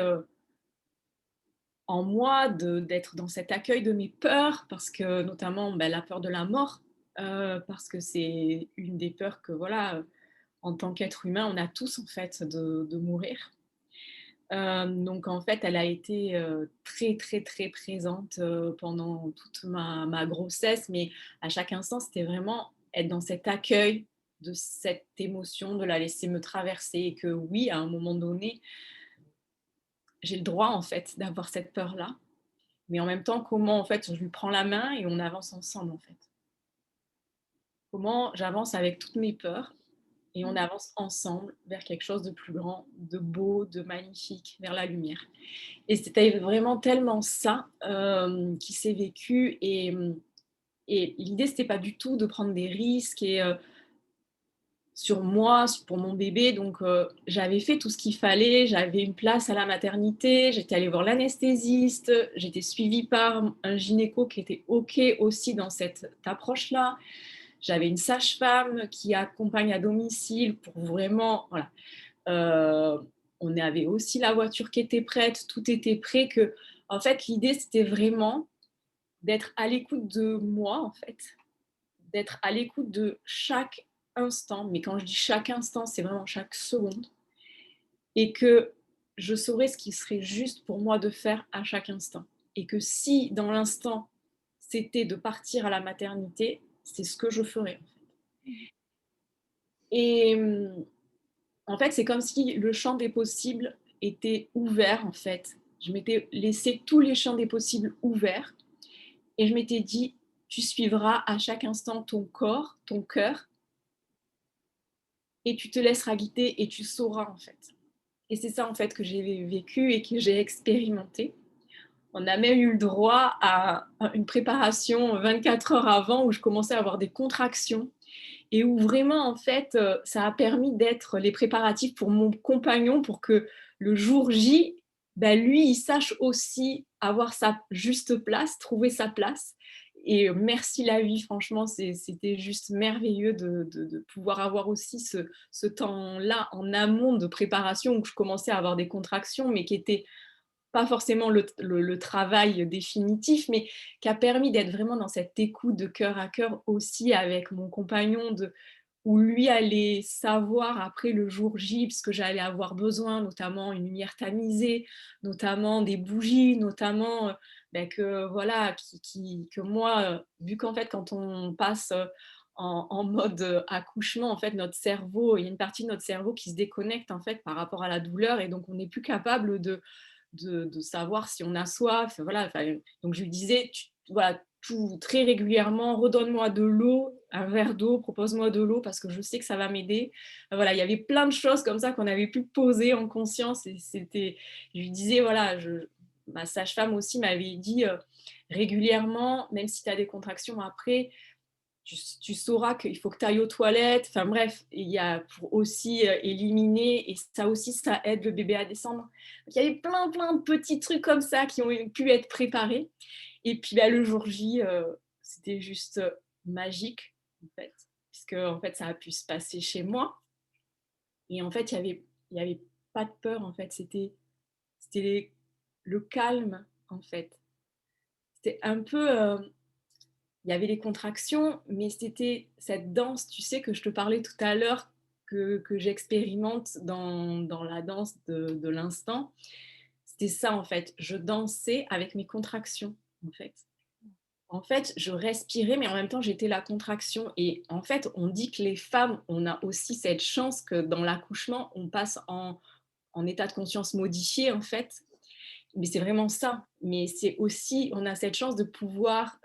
en moi, d'être dans cet accueil de mes peurs parce que notamment, bah, la peur de la mort, parce que c'est une des peurs que voilà, en tant qu'être humain, on a tous en fait de mourir. Donc en fait, elle a été, très, très, très présente, pendant toute ma grossesse, mais à chaque instant, c'était vraiment être dans cet accueil de cette émotion, de la laisser me traverser et que oui, à un moment donné, j'ai le droit en fait d'avoir cette peur-là, mais en même temps, comment en fait je lui prends la main et on avance ensemble en fait. Comment j'avance avec toutes mes peurs et on Mmh. avance ensemble vers quelque chose de plus grand, de beau, de magnifique, vers la lumière. Et c'était vraiment tellement ça, qui s'est vécu, et l'idée, c'était pas du tout de prendre des risques et sur moi, pour mon bébé, donc j'avais fait tout ce qu'il fallait. J'avais une place à la maternité, j'étais allée voir l'anesthésiste, j'étais suivie par un gynéco qui était OK aussi dans cette approche-là. J'avais une sage-femme qui accompagne à domicile pour vraiment voilà. Heu, on avait aussi la voiture qui était prête, tout était prêt, que en fait, l'idée, c'était vraiment d'être à l'écoute de moi, en fait, d'être à l'écoute de chaque instant, mais quand je dis chaque instant, c'est vraiment chaque seconde, et que je saurais ce qui serait juste pour moi de faire à chaque instant, et que si dans l'instant, c'était de partir à la maternité, c'est ce que je ferais, en fait. Mmh. Et en fait, c'est comme si le champ des possibles était ouvert, en fait. Je m'étais laissé tous les champs des possibles ouverts et je m'étais dit: «Tu suivras à chaque instant ton corps, ton cœur, et tu te laisseras guider et tu sauras, en fait». Et c'est ça, en fait, que j'ai vécu et que j'ai expérimenté. On a même eu le droit à une préparation 24 heures avant où je commençais à avoir des contractions et où vraiment, en fait, ça a permis d'être les préparatifs pour mon compagnon pour que le jour J, bah, lui, il sache aussi avoir sa juste place, trouver sa place. Et merci la vie, franchement, c'était juste merveilleux de pouvoir avoir aussi ce temps-là en amont de préparation où je commençais à avoir des contractions, mais qui étaient pas forcément le travail définitif, mais qui a permis d'être vraiment dans cette écoute de cœur à cœur aussi avec mon compagnon, où lui allait savoir après le jour J ce que j'allais avoir besoin, notamment une lumière tamisée, notamment des bougies, notamment, bah, que voilà, que moi, vu qu'en fait quand on passe, en mode, accouchement, en fait notre cerveau, il y a une partie de notre cerveau qui se déconnecte en fait par rapport à la douleur, et donc on n'est plus capable de savoir si on a soif, voilà, enfin, donc je lui disais: voilà, tout très régulièrement: «Redonne-moi de l'eau, un verre d'eau, propose-moi de l'eau parce que je sais que ça va m'aider». Voilà, il y avait plein de choses comme ça qu'on avait pu poser en conscience, et je lui disais, voilà, ma sage-femme aussi m'avait dit, régulièrement: «Même si tu as des contractions après, tu sauras qu'il faut que tu ailles aux toilettes». Enfin bref, il y a pour aussi éliminer, et ça aussi, ça aide le bébé à descendre. Donc, il y avait plein, plein de petits trucs comme ça qui ont pu être préparés. Et puis bah, le jour J, c'était juste magique, en fait, puisque en fait, ça a pu se passer chez moi. Et en fait, il y avait pas de peur, en fait, c'était le calme, en fait. C'était un peu, il y avait les contractions, mais c'était cette danse, tu sais, que je te parlais tout à l'heure, que j'expérimente dans la danse de l'instant. C'était ça, en fait. Je dansais avec mes contractions, en fait. En fait, je respirais, mais en même temps, j'étais la contraction. Et en fait, on dit que les femmes, on a aussi cette chance que dans l'accouchement, on passe en état de conscience modifié, en fait. Mais c'est vraiment ça. Mais c'est aussi, on a cette chance de pouvoir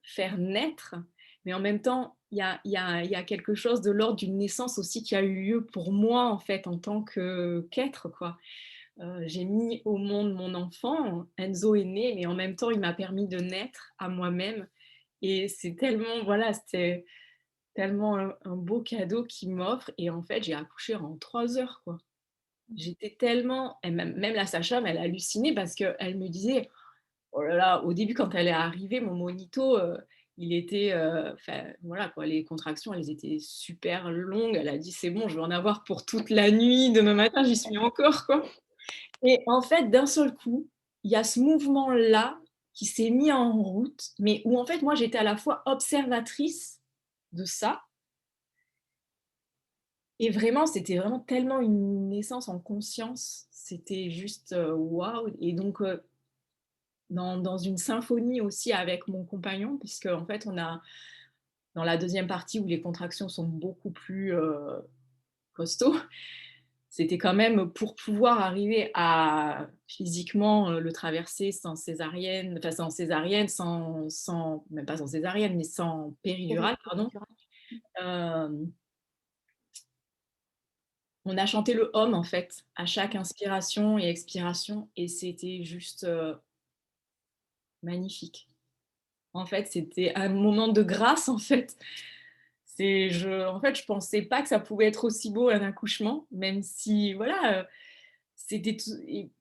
faire naître, mais en même temps, il y a quelque chose de l'ordre d'une naissance aussi qui a eu lieu pour moi, en fait, en tant qu'être, quoi. J'ai mis au monde mon enfant, Enzo est né, mais en même temps, il m'a permis de naître à moi-même. Et c'est tellement, voilà, c'était tellement un beau cadeau qu'il m'offre. Et en fait, j'ai accouché en 3 heures, quoi. J'étais tellement, et même la sage-femme, elle a halluciné parce qu'elle me disait, oh là là, au début, quand elle est arrivée, mon monito, il était, enfin, voilà quoi, les contractions, elles étaient super longues. Elle a dit: «C'est bon, je vais en avoir pour toute la nuit, demain matin, j'y suis encore, quoi». Et en fait, d'un seul coup, il y a ce mouvement-là qui s'est mis en route, mais où en fait, moi, j'étais à la fois observatrice de ça et vraiment, c'était vraiment tellement une naissance en conscience. C'était juste, waouh. Et donc, dans une symphonie aussi avec mon compagnon, puisque en fait, on a dans la deuxième partie où les contractions sont beaucoup plus costauds, c'était quand même pour pouvoir arriver à physiquement le traverser sans césarienne, enfin sans césarienne, même pas sans césarienne, mais sans péridurale, pardon. Péridurale. Euh, on a chanté le Om en fait à chaque inspiration et expiration, et c'était juste magnifique. En fait, c'était un moment de grâce en fait. En fait, je pensais pas que ça pouvait être aussi beau un accouchement, même si, voilà, c'était tout,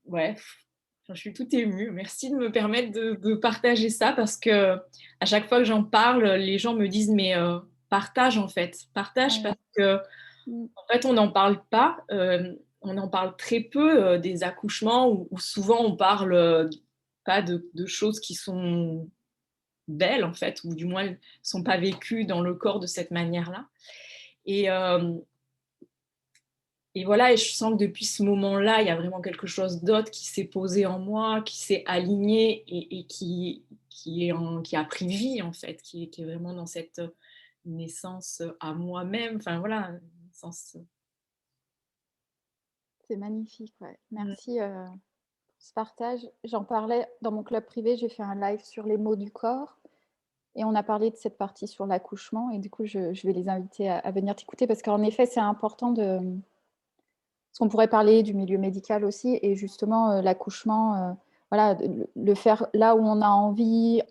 ouais, enfin, je suis tout émue. Merci de me permettre de partager ça parce que à chaque fois que j'en parle, les gens me disent, mais partage en fait, partage Ouais. parce que Mm. en fait, on n'en parle pas, on en parle très peu des accouchements où souvent on parle pas de choses qui sont belles en fait, ou du moins ne sont pas vécues dans le corps de cette manière-là. Et, euh, et voilà, et je sens que depuis ce moment-là, il y a vraiment quelque chose d'autre qui s'est posé en moi, qui s'est aligné et qui a pris vie en fait, qui est vraiment dans cette naissance à moi-même. Enfin voilà, naissance. C'est magnifique, ouais. Mm. Merci pour ce partage. J'en parlais dans mon club privé, j'ai fait un live sur les mots du corps et on a parlé de cette partie sur l'accouchement et du coup, je vais les inviter à venir t'écouter parce qu'en effet, c'est important de... Parce qu'on pourrait parler du milieu médical aussi et justement, l'accouchement, voilà, le faire là où on a envie,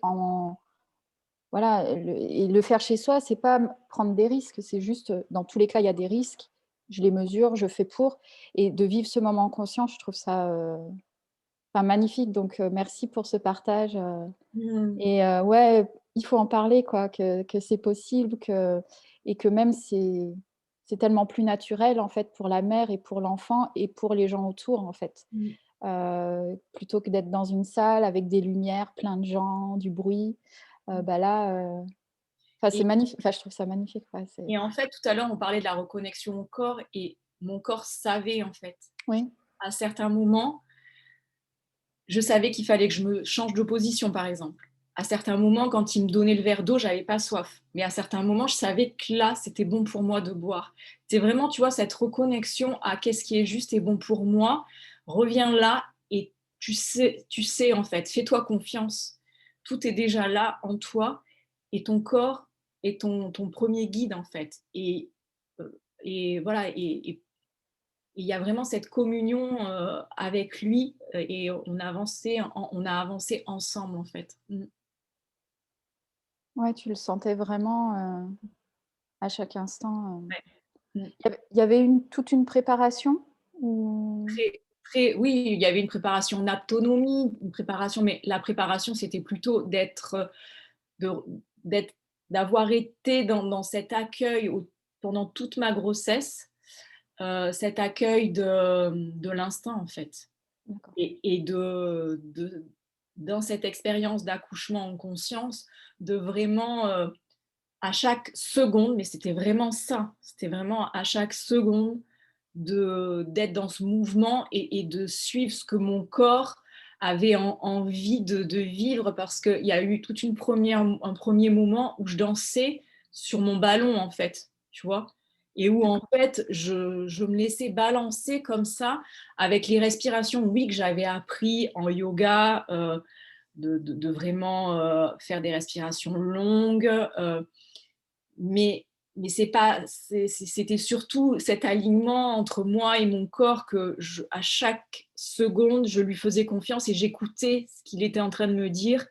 voilà, et le faire chez soi, c'est pas prendre des risques, c'est juste, dans tous les cas, il y a des risques, je les mesure, je fais pour, et de vivre ce moment en conscience, je trouve ça enfin, magnifique. Donc, merci pour ce partage. Mm. Et ouais, il faut en parler, quoi, que c'est possible, et que même c'est tellement plus naturel, en fait, pour la mère et pour l'enfant et pour les gens autour, en fait. Mm. Plutôt que d'être dans une salle avec des lumières, plein de gens, du bruit. Bah là, enfin, c'est Et, magnifique. Enfin, je trouve ça magnifique. Ouais, et en fait, tout à l'heure, on parlait de la reconnexion au corps et mon corps savait en fait. oui, À certains moments, je savais qu'il fallait que je me change de position, par exemple. À certains moments, quand il me donnait le verre d'eau, j'avais pas soif. Mais à certains moments, je savais que là, c'était bon pour moi de boire. C'est vraiment, tu vois, cette reconnexion à qu'est-ce qui est juste et bon pour moi. Reviens là et tu sais en fait, fais-toi confiance. Tout est déjà là en toi et ton corps est ton premier guide en fait. Et voilà, et il y a vraiment cette communion avec lui et on a avancé ensemble en fait. Mm. ouais, tu le sentais vraiment à chaque instant. Ouais. Mm. Il y avait toute une préparation ou... Oui, il y avait une préparation en autonomie, une préparation, mais la préparation c'était plutôt de- d'être, d'avoir été dans cet accueil pendant toute ma grossesse, cet accueil de l'instinct en fait. D'accord. Et dans cette expérience d'accouchement en conscience, de vraiment à chaque seconde, mais c'était vraiment ça, c'était vraiment à chaque seconde d'être dans ce mouvement et de suivre ce que mon corps avait envie de vivre, parce qu'il y a eu un premier moment où je dansais sur mon ballon, en fait, tu vois, et où en D'accord. fait je me laissais balancer comme ça avec les respirations, oui, que j'avais appris en yoga, de vraiment faire des respirations longues, mais, c'était surtout cet alignement entre moi et mon corps, que à chaque seconde, je lui faisais confiance et j'écoutais ce qu'il était en train de me dire,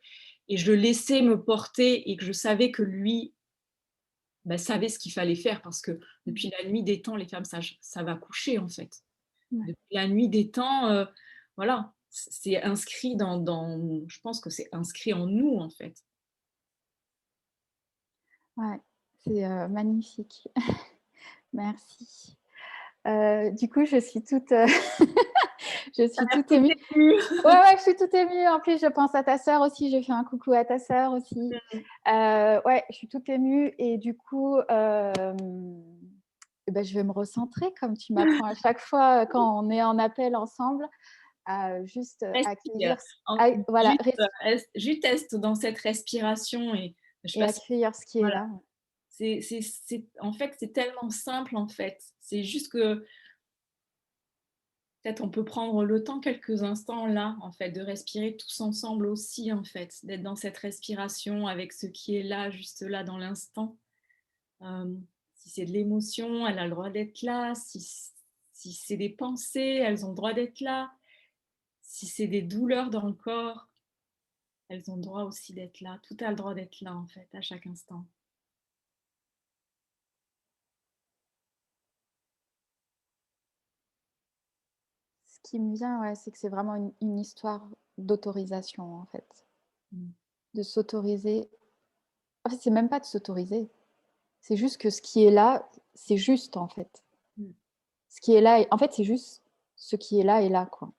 et je le laissais me porter, et que je savais que lui, bah, savait ce qu'il fallait faire, parce que Mmh. depuis la nuit des temps, les femmes, ça va coucher en fait. Ouais. Depuis la nuit des temps, voilà, c'est inscrit je pense que c'est inscrit en nous en fait. Ouais, c'est, magnifique. Merci. Du coup, je suis toute, je suis toute émue. Ouais, ouais, je suis toute émue. En plus, je pense à ta sœur aussi. Je fais un coucou à ta sœur aussi. Ouais, je suis toute émue et du coup, et bah, je vais me recentrer comme tu m'apprends à chaque fois, quand on est en appel ensemble, à juste, Respire. accueillir voilà, Juste reste dans cette respiration, et je sais et pas si accueillir ce qui est voilà, là. en fait, c'est tellement simple en fait. C'est juste que peut-être on peut prendre le temps, quelques instants là, en fait, de respirer tous ensemble aussi en fait, d'être dans cette respiration avec ce qui est là, juste là dans l'instant. Si c'est de l'émotion, elle a le droit d'être là. Si c'est des pensées, elles ont le droit d'être là. Si c'est des douleurs dans le corps, elles ont le droit aussi d'être là. Tout a le droit d'être là, en fait, à chaque instant. Ce qui me vient, ouais, c'est que c'est vraiment une histoire d'autorisation, en fait. Mm. De s'autoriser. En fait, c'est même pas de s'autoriser. C'est juste que ce qui est là, c'est juste, en fait. Mm. Ce qui est là, en fait, c'est juste ce qui est là, quoi.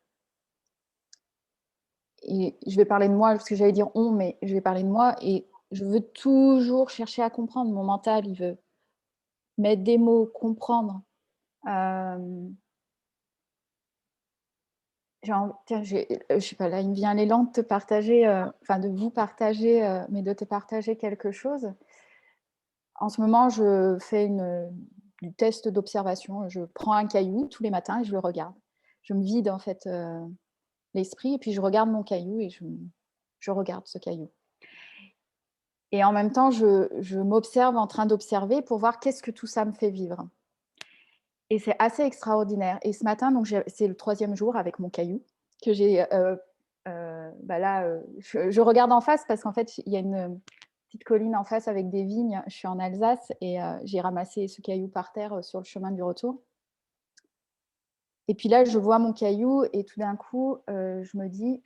Et je vais parler de moi, parce que j'allais dire on, mais je vais parler de moi. Et je veux toujours chercher à comprendre. Mon mental, il veut mettre des mots, comprendre. Euh, tiens, je sais pas, là, il me vient l'élan de te partager, enfin de vous partager, mais de te partager quelque chose. En ce moment, je fais du test d'observation. Je prends un caillou tous les matins et je le regarde. Je me vide en fait l'esprit et puis je regarde mon caillou et je regarde ce caillou. Et en même temps, je m'observe en train d'observer pour voir qu'est-ce que tout ça me fait vivre. Et c'est assez extraordinaire. Et ce matin, donc c'est le 3e jour avec mon caillou que j'ai. Bah là, je regarde en face parce qu'en fait, il y a une petite colline en face avec des vignes. Je suis en Alsace et j'ai ramassé ce caillou par terre sur le chemin du retour. Et puis là, je vois mon caillou et tout d'un coup, je me dis,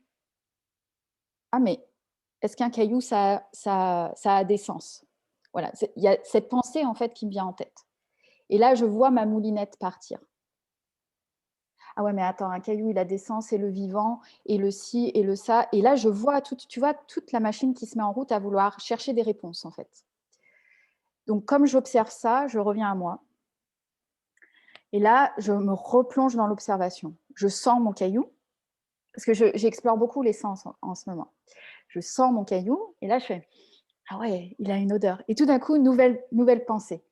ah mais est-ce qu'un caillou, ça a des sens? Voilà, il y a cette pensée en fait qui me vient en tête. Et là, je vois ma moulinette partir. Ah ouais, mais attends, un caillou, il a des sens, et le vivant, et le ci, et le ça. Et là, je vois tu vois, toute la machine qui se met en route à vouloir chercher des réponses, en fait. Donc, comme j'observe ça, je reviens à moi. Et là, je me replonge dans l'observation. Je sens mon caillou, parce que j'explore beaucoup les sens en ce moment. Je sens mon caillou, et là, je fais, ah ouais, il a une odeur. Et tout d'un coup, nouvelle pensée.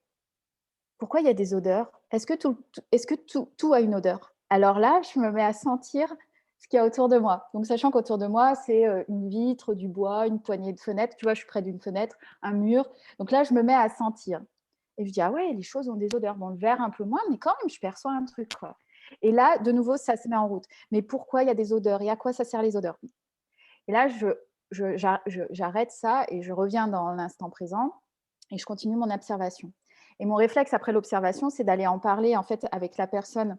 Pourquoi il y a des odeurs? Est-ce que tout a une odeur? Alors là, je me mets à sentir ce qu'il y a autour de moi. Donc, sachant qu'autour de moi, c'est une vitre, du bois, une poignée de fenêtres. Tu vois, je suis près d'une fenêtre, un mur. Donc là, je me mets à sentir. Et je dis, ah ouais, les choses ont des odeurs. Bon, le verre un peu moins, mais quand même, je perçois un truc, quoi. Et là, de nouveau, ça se met en route. Mais pourquoi il y a des odeurs? Et à quoi ça sert les odeurs? Et là, j'arrête ça et je reviens dans l'instant présent et je continue mon observation. Et mon réflexe après l'observation, c'est d'aller en parler en fait avec la personne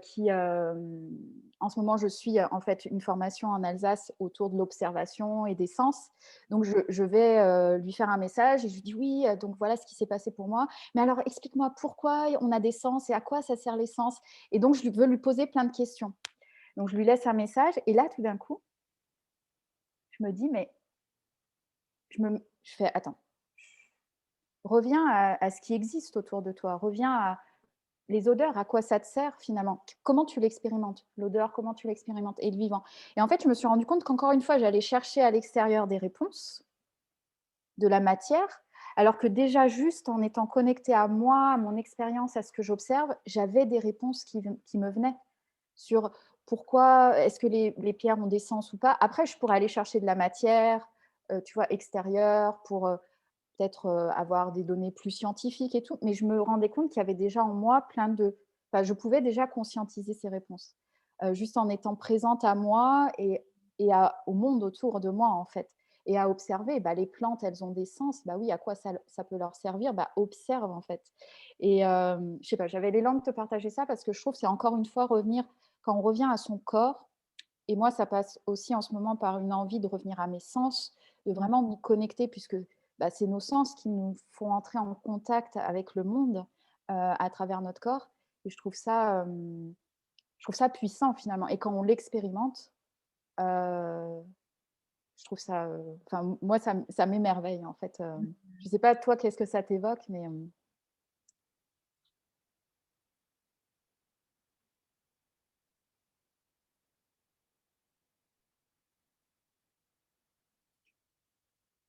qui, en ce moment, je suis en fait une formation en Alsace autour de l'observation et des sens. Donc, je vais lui faire un message et je lui dis oui, donc voilà ce qui s'est passé pour moi. Mais alors, explique-moi pourquoi on a des sens et à quoi ça sert les sens. Et donc, je veux lui poser plein de questions. Donc, je lui laisse un message et là, tout d'un coup, je me dis, mais je fais, attends, reviens à ce qui existe autour de toi, reviens à les odeurs, à quoi ça te sert finalement? Comment tu l'expérimentes? L'odeur, comment tu l'expérimentes? Et le vivant. Et en fait, je me suis rendu compte qu'encore une fois, j'allais chercher à l'extérieur des réponses, de la matière, alors que déjà juste en étant connectée à moi, à mon expérience, à ce que j'observe, j'avais des réponses qui me venaient sur pourquoi est-ce que les pierres ont des sens ou pas. Après, je pourrais aller chercher de la matière, tu vois, extérieure pour peut-être avoir des données plus scientifiques et tout, mais je me rendais compte qu'il y avait déjà en moi plein de... Enfin, je pouvais déjà conscientiser ces réponses, juste en étant présente à moi au monde autour de moi, en fait. Et à observer, bah, les plantes, elles ont des sens, bah oui, à quoi ça peut leur servir? Bah, observe, en fait. Et je sais pas, j'avais l'élan de te partager ça parce que je trouve que c'est encore une fois revenir, quand on revient à son corps, et moi, ça passe aussi en ce moment par une envie de revenir à mes sens, de vraiment m'y connecter, puisque bah, c'est nos sens qui nous font entrer en contact avec le monde à travers notre corps. Et je trouve ça puissant finalement. Et quand on l'expérimente, euh, je trouve ça, enfin, moi, ça m'émerveille en fait. Je ne sais pas, toi, qu'est-ce que ça t'évoque, mais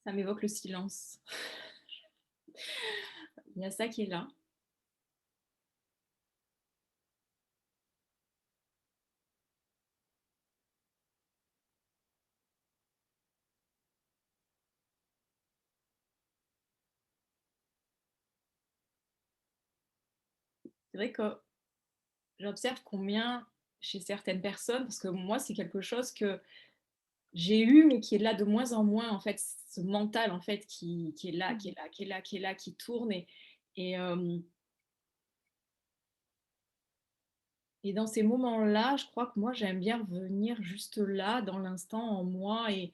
Ça m'évoque le silence. Il y a ça qui est là. C'est vrai que j'observe combien chez certaines personnes, parce que moi, c'est quelque chose que j'ai eu, mais qui est là de moins en moins, en fait, ce mental, en fait, qui est là, qui est là, qui est là, qui est là, qui tourne. Et, euh, et dans ces moments-là, je crois que moi, j'aime bien revenir juste là, dans l'instant, en moi, et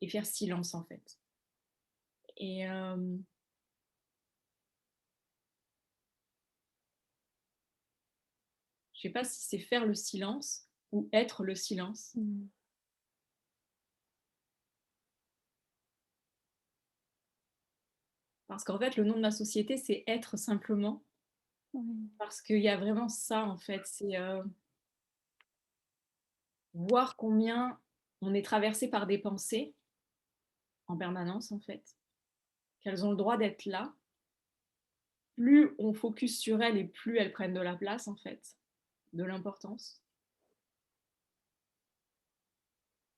faire silence, en fait. Et je sais pas si c'est faire le silence ou être le silence. mm, Parce qu'en fait, le nom de ma société, c'est être simplement. oui, Parce qu'il y a vraiment ça, en fait. C'est voir combien on est traversé par des pensées en permanence, en fait. Qu'elles ont le droit d'être là. Plus on focus sur elles et plus elles prennent de la place, en fait, de l'importance.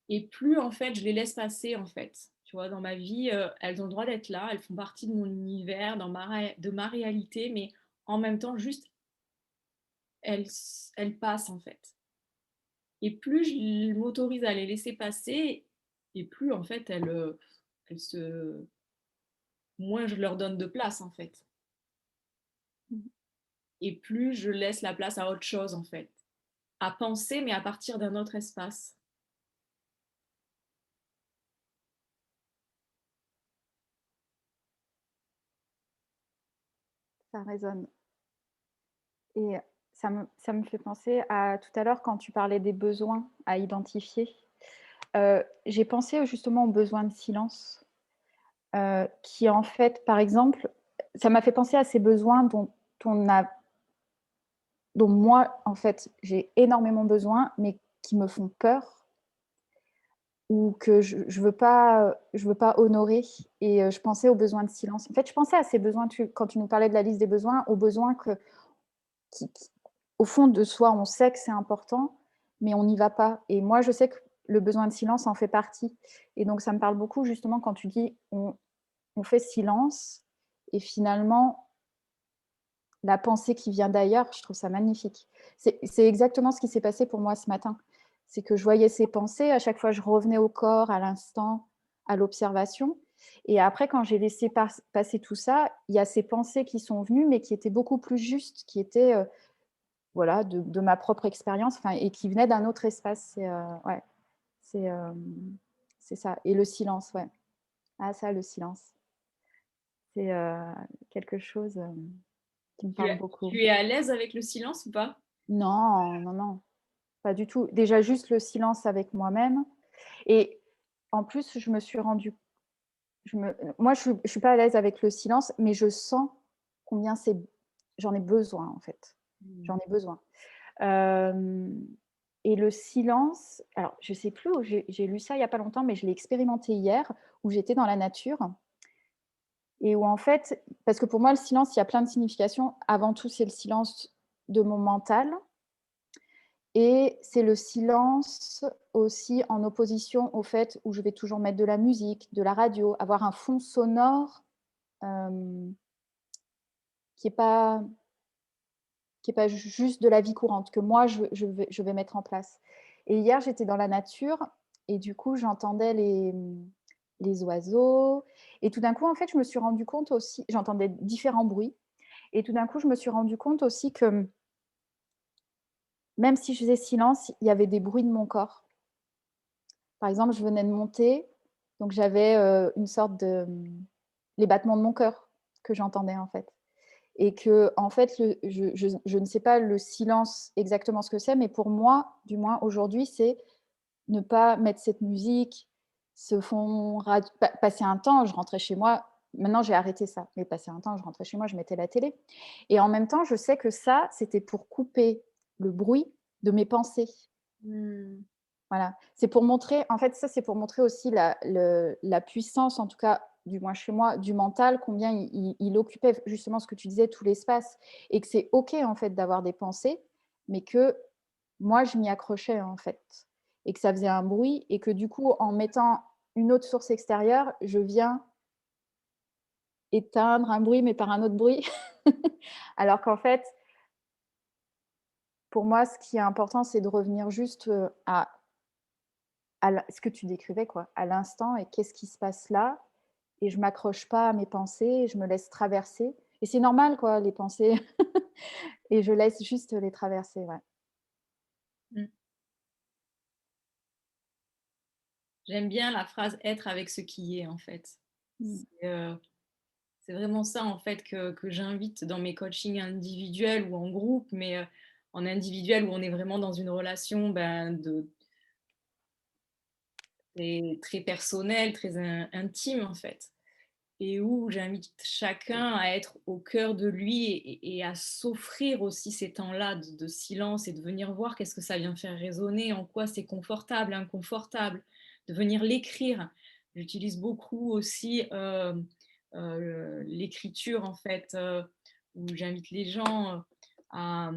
Et plus, en fait, je les laisse passer, en fait. Tu vois, dans ma vie, elles ont le droit d'être là, elles font partie de mon univers, de ma réalité, mais en même temps, juste, elles, elles passent, en fait. Et plus je m'autorise à les laisser passer, et plus, en fait, elles se... moins je leur donne de place, en fait. mm, Et plus je laisse la place à autre chose, en fait. À penser, mais à partir d'un autre espace. ça résonne. Et ça me fait penser à tout à l'heure quand tu parlais des besoins à identifier. J'ai pensé justement aux besoins de silence, qui en fait, par exemple, ça m'a fait penser à ces besoins on a, dont moi, en fait, j'ai énormément besoin, mais qui me font peur ou que je veux pas honorer. Et je pensais aux besoins de silence. En fait, je pensais à ces besoins, quand tu nous parlais de la liste des besoins, aux besoins qui, au fond de soi, on sait que c'est important, mais on n'y va pas. Et moi, je sais que le besoin de silence en fait partie. Et donc, ça me parle beaucoup, justement, quand tu dis on fait silence, et finalement, la pensée qui vient d'ailleurs, je trouve ça magnifique. C'est exactement ce qui s'est passé pour moi ce matin. C'est que je voyais ces pensées, à chaque fois, je revenais au corps, à l'instant, à l'observation. Et après, quand j'ai laissé passer tout ça, il y a ces pensées qui sont venues, mais qui étaient beaucoup plus justes, qui étaient voilà, de ma propre expérience, et qui venait d'un autre espace. Ouais, c'est c'est ça. Et le silence, ouais. Ah, ça, le silence. C'est quelque chose qui me parle beaucoup. Tu es à l'aise avec le silence ou pas? Non, non, non, pas du tout. Déjà, juste le silence avec moi-même. Et en plus, je me suis rendue... moi, je ne suis pas à l'aise avec le silence, mais je sens combien j'en ai besoin, en fait. Mmh. J'en ai besoin. Hem et le silence, alors je sais plus où j'ai lu ça il y a pas longtemps, mais je l'ai expérimenté hier, où j'étais dans la nature et où en fait parce que pour moi, le silence, il y a plein de significations. Avant tout, c'est le silence de mon mental et c'est le silence aussi en opposition au fait où je vais toujours mettre de la musique, de la radio, avoir un fond sonore, hem, qui est pas juste de la vie courante, que moi je vais mettre en place. Et hier, j'étais dans la nature et du coup, j'entendais les oiseaux et tout d'un coup, en fait, je me suis rendu compte aussi j'entendais différents bruits et tout d'un coup, je me suis rendu compte aussi que même si je faisais silence, il y avait des bruits de mon corps. Par exemple, je venais de monter, donc j'avais, une sorte de, les battements de mon cœur que j'entendais, en fait. Et que en fait, je ne sais pas le silence exactement ce que c'est, mais pour moi, du moins aujourd'hui, c'est ne pas mettre cette musique, ce fond rad pa passer un temps, je rentrais chez moi maintenant j'ai arrêté ça, mais passer un temps, je rentrais chez moi, je mettais la télé et en même temps, je sais que ça, c'était pour couper le bruit de mes pensées. Mmh. Voilà, c'est pour montrer en fait, ça, c'est pour montrer aussi la puissance, en tout cas, du moins chez moi, du mental, combien il occupait justement ce que tu disais, tout l'espace et que c'est OK, en fait, d'avoir des pensées, mais que moi, je m'y accrochais, en fait et que ça faisait un bruit et que du coup, en mettant une autre source extérieure, je viens éteindre un bruit, mais par un autre bruit. Alors qu'en fait, pour moi, ce qui est important, c'est de revenir juste, à l'in ce que tu décrivais quoi, à l'instant et qu'est-ce qui se passe là? Et je m'accroche pas à mes pensées, je me laisse traverser et c'est normal quoi, les pensées et je laisse juste les traverser, ouais. Mmh. J'aime bien la phrase «être avec ce qui est» en fait. Mmh. C'est vraiment ça en fait que j'invite dans mes coachings individuels ou en groupe, mais en individuel où on est vraiment dans une relation, ben, de très personnelle, très intime en fait. Et où j'invite chacun à être au cœur de lui et à s'offrir aussi ces temps-là de silence et de venir voir qu'est-ce que ça vient faire résonner, en quoi c'est confortable, inconfortable, de venir l'écrire. J'utilise beaucoup aussi l'écriture en fait, où j'invite les gens à,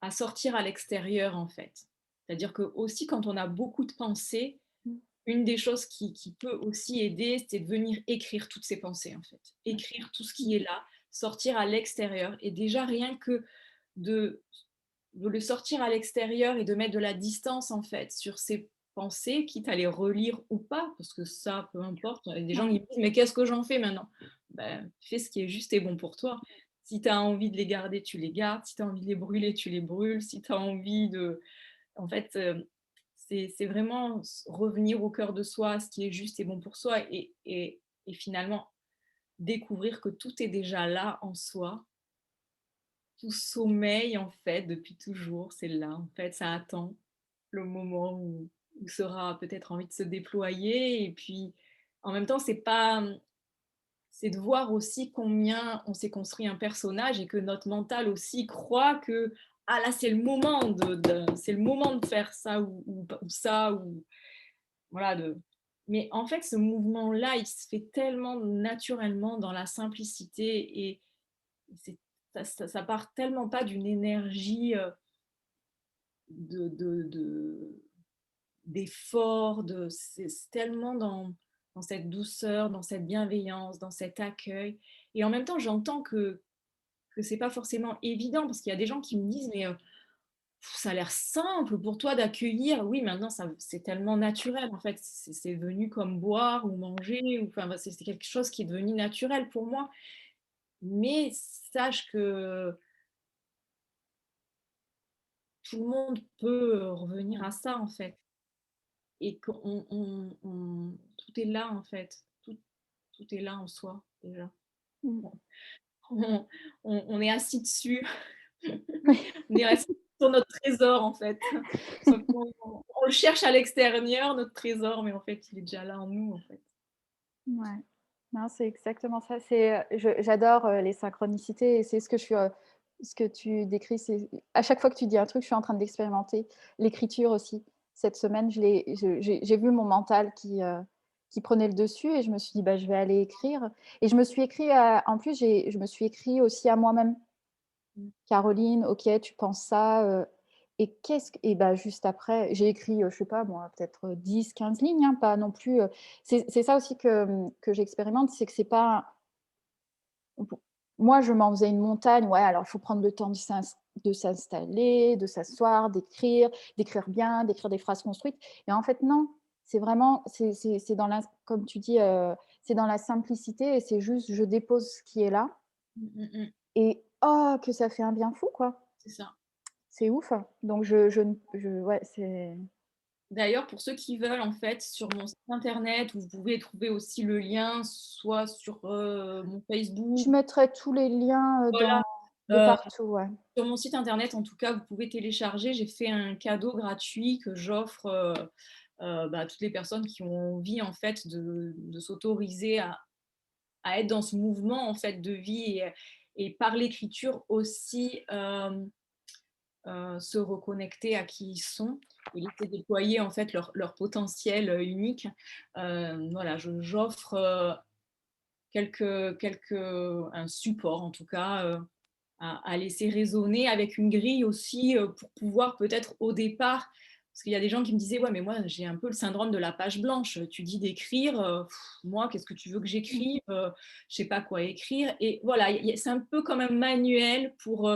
à sortir à l'extérieur en fait. C'est-à-dire que aussi quand on a beaucoup de pensées, Mmh. une des choses qui peut aussi aider, c'est de venir écrire toutes ces pensées, en fait. Écrire tout ce qui est là, sortir à l'extérieur et déjà rien que de de le sortir à l'extérieur et de mettre de la distance, en fait, sur ces pensées, quitte à les relire ou pas, parce que ça, peu importe. Il y a des gens qui Ouais. me disent: «Mais qu'est-ce que j'en fais maintenant?» Ben, fais ce qui est juste et bon pour toi. Si tu as envie de les garder, tu les gardes. Si tu as envie de les brûler, tu les brûles. Si tu as envie de en fait, c'est vraiment revenir au cœur de soi, ce qui est juste et bon pour soi et finalement découvrir que tout est déjà là en soi. Tout sommeille en fait depuis toujours, c'est là en fait, ça attend le moment où ça aura peut-être envie de se déployer et puis en même temps c'est de voir aussi combien on s'est construit un personnage et que notre mental aussi croit que ah là c'est le moment c'est le moment de faire ça ou ça ou voilà mais en fait ce mouvement là il se fait tellement naturellement dans la simplicité et c'est ça part tellement pas d'une énergie de d'effort, c'est tellement dans cette douceur, dans cette bienveillance, dans cet accueil et en même temps j'entends que c'est pas forcément évident parce qu'il y a des gens qui me disent: «Mais, ça a l'air simple pour toi d'accueillir». Oui, maintenant ça c'est tellement naturel en fait, c'est venu comme boire ou manger ou enfin, bah, c'est quelque chose qui est devenu naturel pour moi. Mais sache que tout le monde peut, revenir à ça en fait et qu'on tout est là en fait, tout est là en soi déjà. Mmh. On on est assis dessus, Oui. on est assis sur notre trésor en fait. Sauf qu'on le cherche à l'extérieur, notre trésor, mais en fait, il est déjà là en nous en fait. Ouais. Non, c'est exactement ça. J'adore, les synchronicités et c'est ce que tu décris, c'est à chaque fois que tu dis un truc, je suis en train d'expérimenter. L'écriture aussi. Cette semaine, j'ai vu mon mental qui prenait le dessus et je me suis dit: «Bah, je vais aller écrire» et je me suis écrit en plus, je me suis écrit aussi à moi-même. Mmh. Caroline, OK, tu penses ça, et qu'est-ce que et bah, juste après, j'ai écrit, je sais pas moi, peut-être 10-15 lignes, hein, pas non plus, c'est ça aussi que j'expérimente, c'est que c'est pas moi, je m'en faisais une montagne, ouais, alors il faut prendre le temps de s'installer, de s'asseoir, d'écrire bien, d'écrire des phrases construites et en fait non, c'est vraiment c'est dans la comme tu dis, c'est dans la simplicité et c'est juste je dépose ce qui est là Mmh, mmh mh. et oh, que ça fait un bien fou, quoi! C'est ça. C'est ouf, hein. Donc je ne je ouais, c'est D'ailleurs, pour ceux qui veulent, en fait, sur mon site internet, où vous pouvez trouver aussi le lien, soit sur, mon Facebook, je mettrai tous les liens, voilà, de partout, ouais. sur mon site internet, en tout cas, vous pouvez télécharger. J'ai fait un cadeau gratuit que j'offre, bah, à toutes les personnes qui ont envie, en fait, de s'autoriser à être dans ce mouvement, en fait, de vie et par l'écriture aussi, se reconnecter à qui ils sont et laisser déployer en fait leur potentiel unique. Voilà, j'offre un support en tout cas à laisser résonner avec une grille aussi pour pouvoir peut-être au départ, parce qu'il y a des gens qui me disaient ouais mais moi j'ai un peu le syndrome de la page blanche, tu dis d'écrire, moi qu'est-ce que tu veux que Mmh. j'écrive, je sais pas quoi écrire et voilà, c'est un peu comme un manuel pour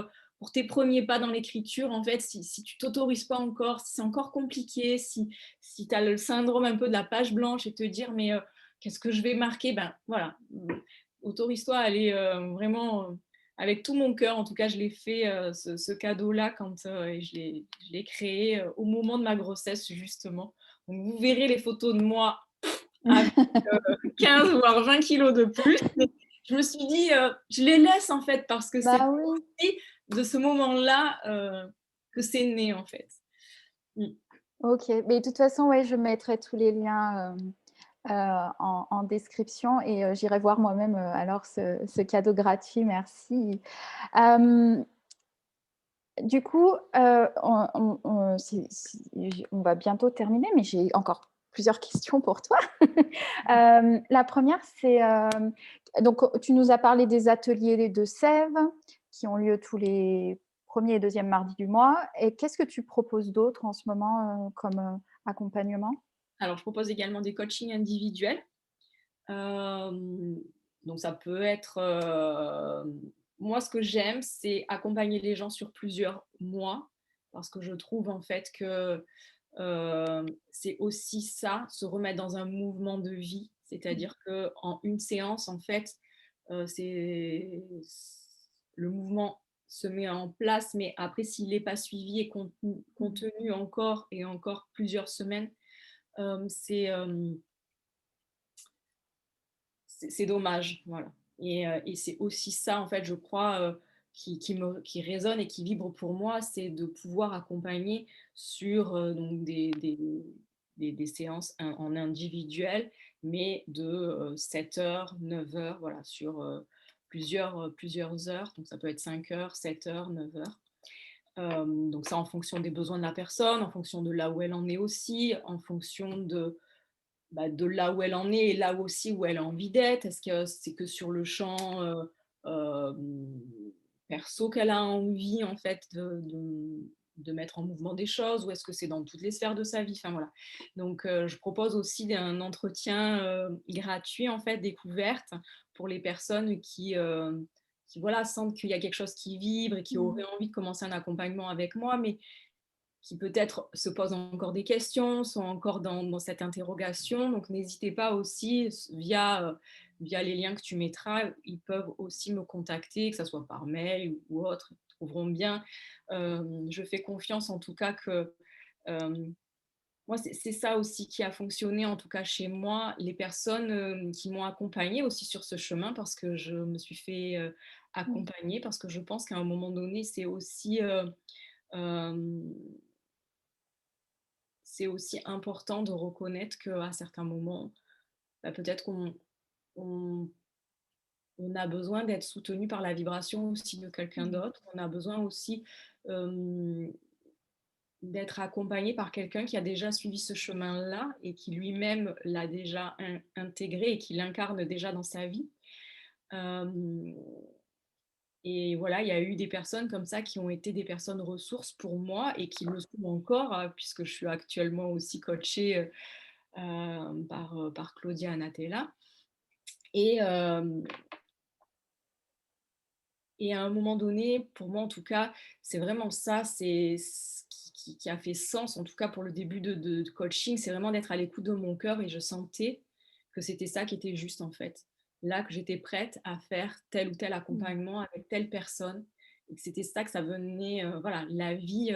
tes premiers pas dans l'écriture en fait, si tu t'autorises pas encore, si c'est encore compliqué, si tu as le syndrome un peu de la page blanche et te dire mais qu'est-ce que je vais marquer, ben voilà, autorise-toi à aller vraiment avec tout mon cœur, en tout cas, je l'ai fait ce cadeau-là quand et je l'ai créé au moment de ma grossesse, justement. Donc, vous verrez les photos de moi avec 15 voire 20 kilos de plus. Mais je me suis dit, je les laisse en fait parce que c'est Bah oui, parti de ce moment-là que c'est né en fait. Mm. OK. Mais de toute façon, ouais, je mettrai tous les liens, en description et j'irai voir moi-même, alors ce cadeau gratuit, merci. Hem, du coup, on va bientôt terminer, mais j'ai encore plusieurs questions pour toi. La première, c'est, donc tu nous as parlé des ateliers de sève qui ont lieu tous les premiers et deuxièmes mardis du mois et qu'est-ce que tu proposes d'autre en ce moment, comme, accompagnement? Alors, je propose également des coachings individuels. Hem, donc ça peut être, moi ce que j'aime, c'est accompagner les gens sur plusieurs mois, parce que je trouve en fait que, c'est aussi ça, se remettre dans un mouvement de vie. Mmh. C'est-à-dire qu'en une séance, en fait, c'est le mouvement se met en place, mais après s'il n'est pas suivi et Mmh. contenu encore et encore plusieurs semaines, c'est, c'est dommage, voilà. Et c'est aussi ça, en fait, je crois, qui résonne et qui vibre pour moi, c'est de pouvoir accompagner sur donc des séances en individuel, mais de 7 heures, 9 heures, voilà, sur plusieurs heures. Donc ça peut être 5 heures, 7 heures, 9 heures. Donc ça en fonction des besoins de la personne, en fonction de là où elle en est aussi, en fonction de bah, de là où elle en est et là aussi où elle a envie d'être. Est-ce que c'est que sur le champ perso qu'elle a envie en fait de mettre en mouvement des choses ou est-ce que c'est dans toutes les sphères de sa vie. Enfin voilà. Donc je propose aussi un entretien gratuit en fait, découverte pour les personnes qui voilà, sentent qu'il y a quelque chose qui vibre et qui Mmh. auraient envie de commencer un accompagnement avec moi, mais qui peut-être se posent encore des questions, sont encore dans cette interrogation. Donc n'hésitez pas aussi, via les liens que tu mettras, ils peuvent aussi me contacter, que ce soit par mail ou autre, ils trouveront bien. Je fais confiance en tout cas que moi, c'est ça aussi qui a fonctionné, en tout cas chez moi, les personnes qui m'ont accompagnée aussi sur ce chemin, parce que je me suis fait Mmh. accompagner, parce que je pense qu'à un moment donné, euh, c'est aussi important de reconnaître qu'à certains moments, bah, peut-être qu'on on, on a besoin d'être soutenu par la vibration aussi de quelqu'un Mmh. d'autre. On a besoin aussi euh, d'être accompagné par quelqu'un qui a déjà suivi ce chemin-là et qui lui-même l'a déjà intégré et qui l'incarne déjà dans sa vie. Euh, et voilà, il y a eu des personnes comme ça qui ont été des personnes ressources pour moi et qui le sont encore, puisque je suis actuellement aussi coachée par Claudia Anatella. Et, euh, et à un moment donné, pour moi en tout cas, c'est vraiment ça, c'est ce qui a fait sens, en tout cas pour le début de coaching, c'est vraiment d'être à l'écoute de mon cœur et je sentais que c'était ça qui était juste en fait. Là, que j'étais prête à faire tel ou tel Mmh. accompagnement avec telle personne et que c'était ça que ça venait, voilà, la vie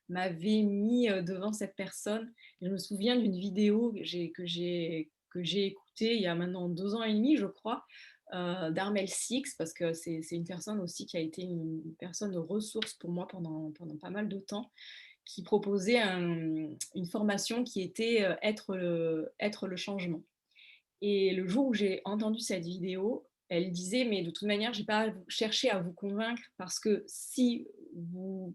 m'avait mis devant cette personne. Et je me souviens d'une vidéo que j'ai écoutée il y a maintenant 2 ans et demi, je crois, d'Armel Six, parce que c'est une personne aussi qui a été une personne de ressources pour moi pendant pas mal de temps, qui proposait une formation qui était être le changement. Et le jour où j'ai entendu cette vidéo, elle disait, mais de toute manière, je n'ai pas cherché à vous convaincre parce que si vous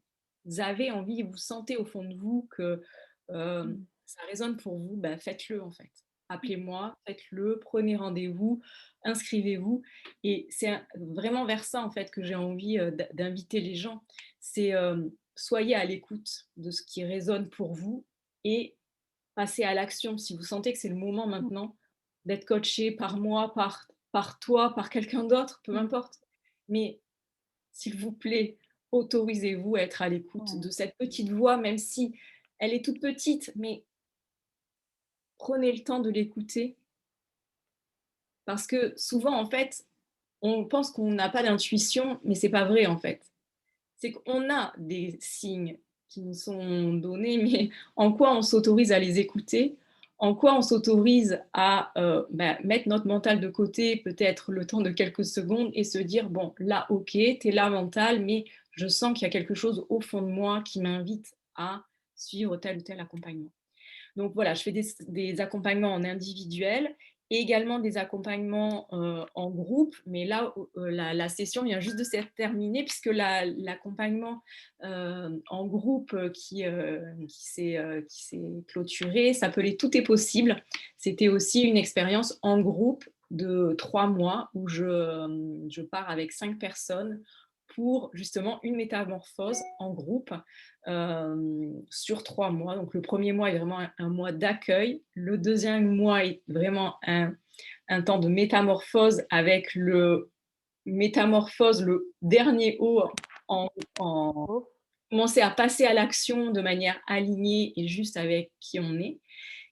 avez envie, vous sentez au fond de vous que Mmh. ça résonne pour vous, bah, faites-le en fait. Appelez-moi, faites-le, prenez rendez-vous, inscrivez-vous. Et c'est vraiment vers ça en fait que j'ai envie d'inviter les gens. C'est soyez à l'écoute de ce qui résonne pour vous et passez à l'action. Si vous sentez que c'est le moment Mmh. maintenant d'être coaché par moi, par toi, par quelqu'un d'autre, peu Mmh. importe. Mais s'il vous plaît, autorisez-vous à être à l'écoute Ouais. de cette petite voix, même si elle est toute petite, mais prenez le temps de l'écouter. Parce que souvent, en fait, on pense qu'on n'a pas d'intuition, mais c'est pas vrai, en fait. C'est qu'on a des signes qui nous sont donnés, mais en quoi on s'autorise à les écouter, en quoi on s'autorise à mettre notre mental de côté, peut-être le temps de quelques secondes, et se dire, bon, là, ok, t'es là mental, mais je sens qu'il y a quelque chose au fond de moi qui m'invite à suivre tel ou tel accompagnement. Donc voilà, je fais des accompagnements en individuel et également des accompagnements en groupe. Mais là, la session vient juste de se terminer puisque l'accompagnement en groupe qui s'est clôturé s'appelait Tout est possible. C'était aussi une expérience en groupe de 3 mois où je pars avec 5 personnes pour justement une métamorphose en groupe sur 3 mois. Donc le premier mois est vraiment un mois d'accueil. Le deuxième mois est vraiment un temps de métamorphose avec le métamorphose, le dernier haut en Oh. commencer à passer à l'action de manière alignée et juste avec qui on est.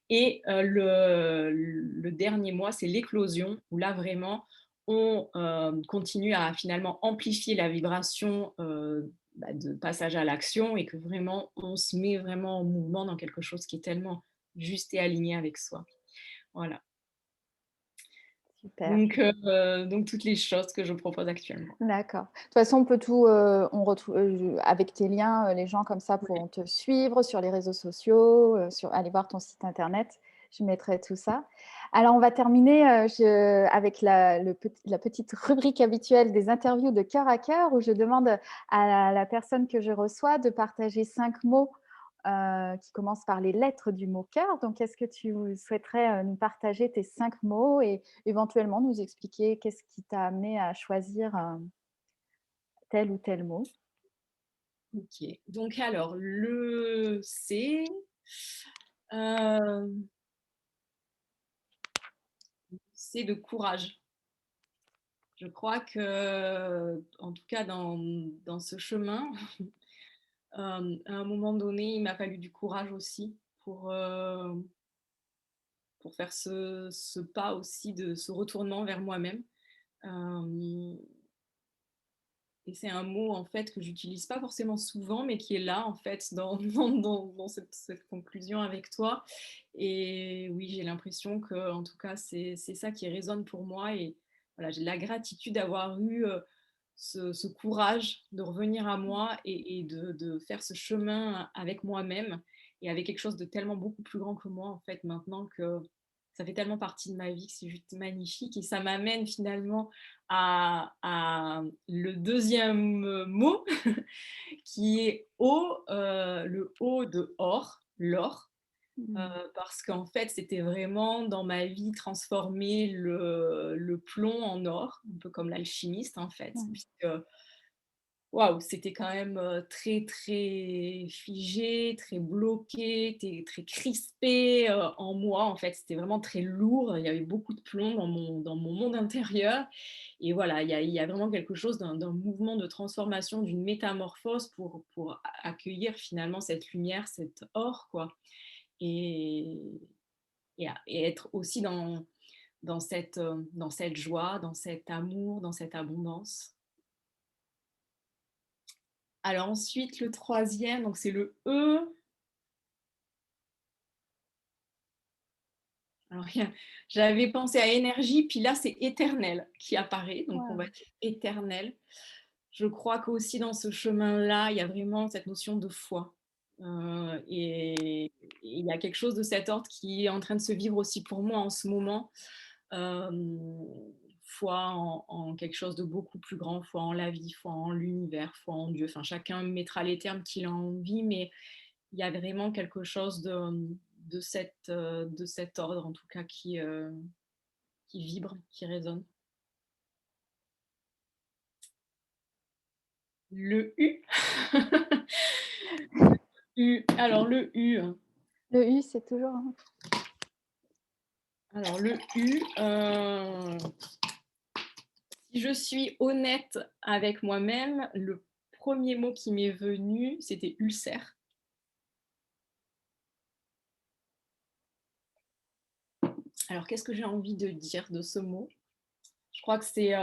Et le dernier mois, c'est l'éclosion, où là, vraiment, on continue à finalement amplifier la vibration de passage à l'action et que vraiment, on se met vraiment en mouvement dans quelque chose qui est tellement juste et aligné avec soi. Voilà. Super. Donc toutes les choses que je propose actuellement. D'accord. De toute façon, on peut tout, on retrouve avec tes liens, les gens comme ça Ouais. pourront te suivre sur les réseaux sociaux, aller voir ton site internet. Je mettrai tout ça. Alors, on va terminer avec la petite rubrique habituelle des interviews de cœur à cœur où je demande à la personne que je reçois de partager 5 mots qui commencent par les lettres du mot cœur. Donc, est-ce que tu souhaiterais nous partager tes 5 mots et éventuellement nous expliquer qu'est-ce qui t'a amené à choisir tel ou tel mot? Ok. Donc alors, le euh, C de courage. Je crois que, en tout cas, dans ce chemin, à un moment donné, il m'a fallu du courage aussi pour faire ce pas aussi de ce retournement vers moi-même. Euh, et c'est un mot en fait que j'utilise pas forcément souvent, mais qui est là en fait dans cette conclusion avec toi. Et oui, j'ai l'impression que en tout cas c'est ça qui résonne pour moi. Et voilà, j'ai de la gratitude d'avoir eu ce courage de revenir à moi et de faire ce chemin avec moi-même et avec quelque chose de tellement beaucoup plus grand que moi en fait maintenant que ça fait tellement partie de ma vie que c'est juste magnifique. Et ça m'amène finalement à le deuxième mot qui est O, le O de or, l'or. Mmh. Parce qu'en fait, c'était vraiment dans ma vie transformer le plomb en or, un peu comme l'alchimiste en fait. Ouais. Puisque waouh, c'était quand même, très, très figé, très bloqué, très crispé, en moi, en fait. C'était vraiment très lourd, il y avait beaucoup de plomb dans mon monde intérieur et voilà, il y a vraiment quelque chose d'un mouvement de transformation, d'une métamorphose pour a accueillir finalement cette lumière, cet or, quoi et et être aussi dans cette joie, dans cet amour, dans cette abondance. Alors ensuite, le troisième, donc c'est le E. Alors, j'avais pensé à énergie, puis là, c'est éternel qui apparaît, donc on va Waouh! dire éternel. Je crois qu'aussi dans ce chemin-là, il y a vraiment cette notion de foi. Et il y a quelque chose de cet ordre qui est en train de se vivre aussi pour moi en ce moment. Hem, Foi en quelque chose de beaucoup plus grand, foi en la vie, foi en l'univers, foi en Dieu. Enfin, chacun mettra les termes qu'il a envie, mais il y a vraiment quelque chose de cet ordre, en tout cas, qui vibre, qui résonne. Le U. U. Alors, le U. Le U, c'est toujours Alors, le U, si je suis honnête avec moi-même, le premier mot qui m'est venu, c'était ulcère. Alors, qu'est-ce que j'ai envie de dire de ce mot? Je crois que c'est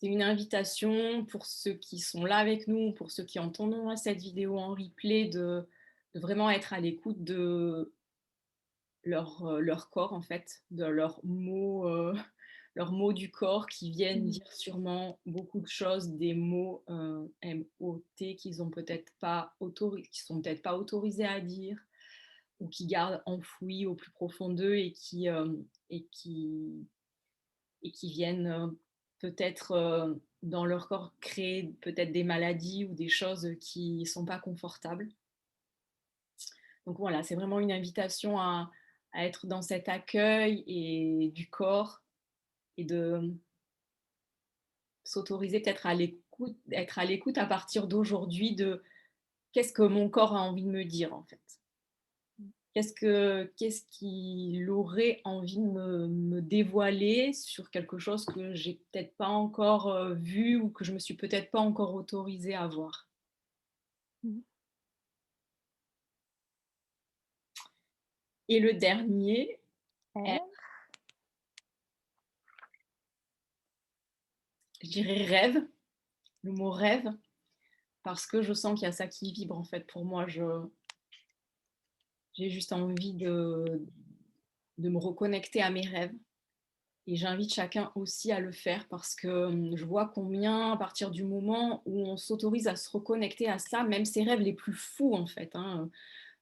une invitation pour ceux qui sont là avec nous, pour ceux qui entendront cette vidéo en replay, de vraiment être à l'écoute de leur corps, en fait, de leurs mots du corps qui viennent mmh. dire sûrement beaucoup de choses, des mots MOT qu'ils ont peut-être pas qui sont peut-être pas autorisés à dire ou qui gardent enfouis au plus profond d'eux et qui et qui viennent peut-être dans leur corps créer peut-être des maladies ou des choses qui ne sont pas confortables. Donc voilà, c'est vraiment une invitation à être dans cet accueil et du corps et de s'autoriser peut-être à l'écoute, être à l'écoute à partir d'aujourd'hui de qu'est-ce que mon corps a envie de me dire en fait. Qu'est-ce qu'il aurait envie de me dévoiler sur quelque chose que j'ai peut-être pas encore vu ou que je me suis peut-être pas encore autorisée à voir. Mmh. Et le dernier, est, R. je dirais rêve, le mot rêve, parce que je sens qu'il y a ça qui vibre en fait pour moi. J'ai juste envie de me reconnecter à mes rêves. Et j'invite chacun aussi à le faire parce que je vois combien, à partir du moment où on s'autorise à se reconnecter à ça, même ses rêves les plus fous en fait, hein,